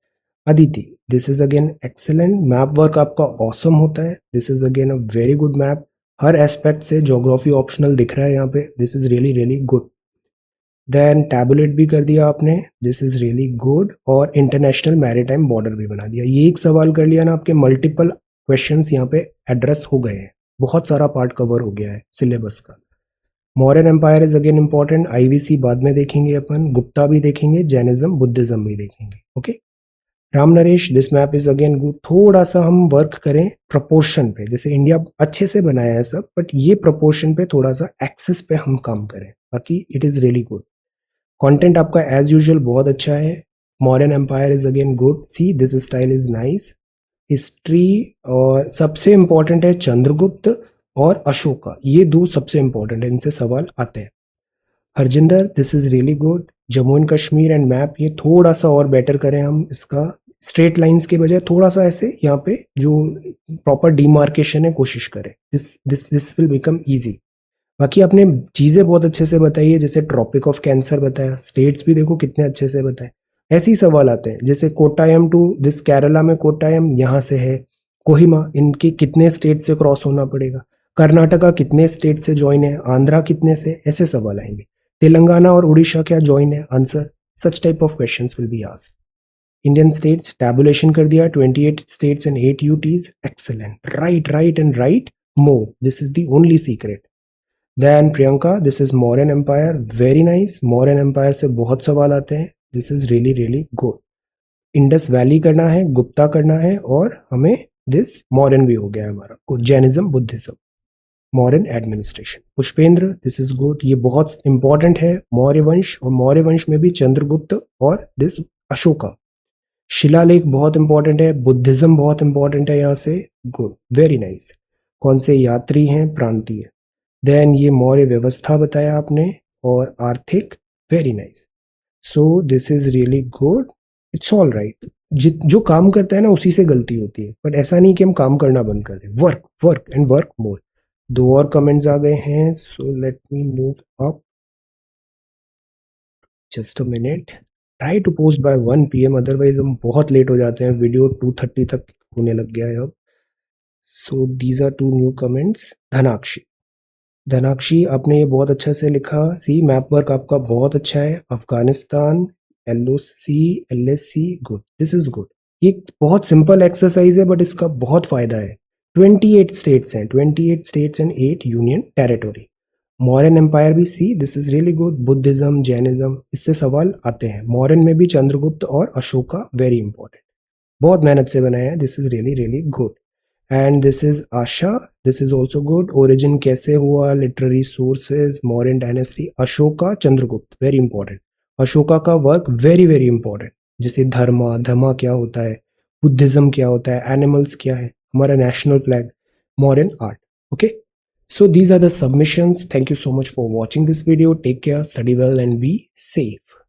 Aditi, this is again excellent, map work आपका ऑसम होता है, this is again a very good map, हर एस्पेक्ट से, ज्योग्राफी ऑप्शनल दिख रहा है यहाँ पे, this is really really good. Then tabulate भी कर दिया आपने, दिस इज रियली गुड, और इंटरनेशनल मैरीटाइम बॉर्डर भी बना दिया। ये एक सवाल कर लिया ना, आपके मल्टीपल क्वेश्चंस यहाँ पे एड्रेस हो गए हैं, बहुत सारा पार्ट कवर हो गया है सिलेबस का। Mauryan empire is again important, IVC बाद में देखेंगे अपन, गुप्ता भी देखेंगे, जैनिज्म बुद्धिज्म भी देखेंगे, okay. Ram Naresh, this map is again good, थोड़ा सा हम वर्क करें प्रपोर्शन पे, जैसे इंडिया अच्छे से बनाया है सब, बट ये प्रपोर्शन पे थोड़ा सा एक्सेस पे हम काम करें, बाकी it is really good. Content आपका एज यूजुअल बहुत अच्छा है। Modern empire is again good, see this style is nice. History, और सबसे इंपॉर्टेंट है चंद्रगुप्त और अशोका, ये दो सबसे इंपॉर्टेंट है, इनसे सवाल आते हैं। Harjinder, this is really good. Jammu and Kashmir and map, ये थोड़ा सा और बेटर करें हम इसका, स्ट्रेट लाइंस के बजाय थोड़ा सा ऐसे यहाँ पे जो प्रॉपर डिमार्केशन है कोशिश करें, this this this will become easy. बाकी आपने चीजें बहुत अच्छे से बताई है, जैसे ट्रॉपिक ऑफ कैंसर बताया, स्टेट्स भी देखो कितने अच्छे से बताए। ऐसे ही सवाल आते हैं, जैसे कोट्टायम टू दिस, केरला में कोट्टायम यहाँ से है, कोहिमा, इनके कितने स्टेट से क्रॉस होना पड़ेगा, कर्नाटका कितने स्टेट से ज्वाइन है, आंध्रा कितने से, ऐसे सवाल आएंगे। तेलंगाना और उड़ीसा क्या ज्वाइन है, answer, such type of questions will be asked. Indian states tabulation कर दिया, 28 states and 8 UTs, excellent, right right and right more, this is the only secret. Then Priyanka, this is Mauryan empire, very nice, Mauryan empire से बहुत सवाल आते हैं, this is really really good. Indus valley करना है, गुप्ता करना है, और हमें दिस मौर्यन भी हो गया है हमारा, Jainism Buddhism, Mauryan administration. Pushpendra, this is good, ये बहुत इंपॉर्टेंट है, मौर्य वंश, और मौर्य वंश में भी चंद्रगुप्त और दिस अशोका। शिलालेख बहुत इंपॉर्टेंट है, बुद्धिज्म बहुत इंपॉर्टेंट है यहाँ से, गुड, वेरी नाइस। कौन से यात्री हैं, प्रांतीय। देन ये मौर्य व्यवस्था बताया आपने, और आर्थिक, very nice. So this is really good, it's all right. जो काम करता है ना उसी से गलती होती है, बट ऐसा नहीं कि हम काम करना बंद कर दें, work work and work more. दो और कमेंट्स आ गए हैं, so let me move up, just a minute. Try to post by 1 PM, otherwise हम बहुत लेट हो जाते हैं, वीडियो 2:30 तक होने लग गया है अब। So these are 2 new comments. Dhanakshi, Dhanakshi, आपने ये बहुत अच्छा से लिखा। सी, मैप वर्क आपका बहुत अच्छा है। Afghanistan, LOC, LSC, good, this is good. ये बहुत सिंपल एक्सरसाइज है बट इसका बहुत फायदा है। 28 स्टेट्स हैं, 28 states and 8 union territory. Mauryan empire भी, see this is really good. Buddhism, Jainism, इससे सवाल आते हैं। मौर्यन में भी चंद्रगुप्त और अशोका, वेरी इंपॉर्टेंट। बहुत मेहनत से बनाया है, this is really really good. And this is Asha, this is also good. Origin कैसे हुआ, literary sources, Mauryan dynasty, Ashoka, Chandragupta, very important. Ashoka का वर्क वेरी वेरी इंपॉर्टेंट। जैसे धर्मा, धर्मा क्या होता है, बुद्धिज्म क्या होता है, एनिमल्स क्या है, हमारा national flag, Mauryan art. Okay, so these are the submissions. Thank you so much for watching this video. Take care, study well and be safe.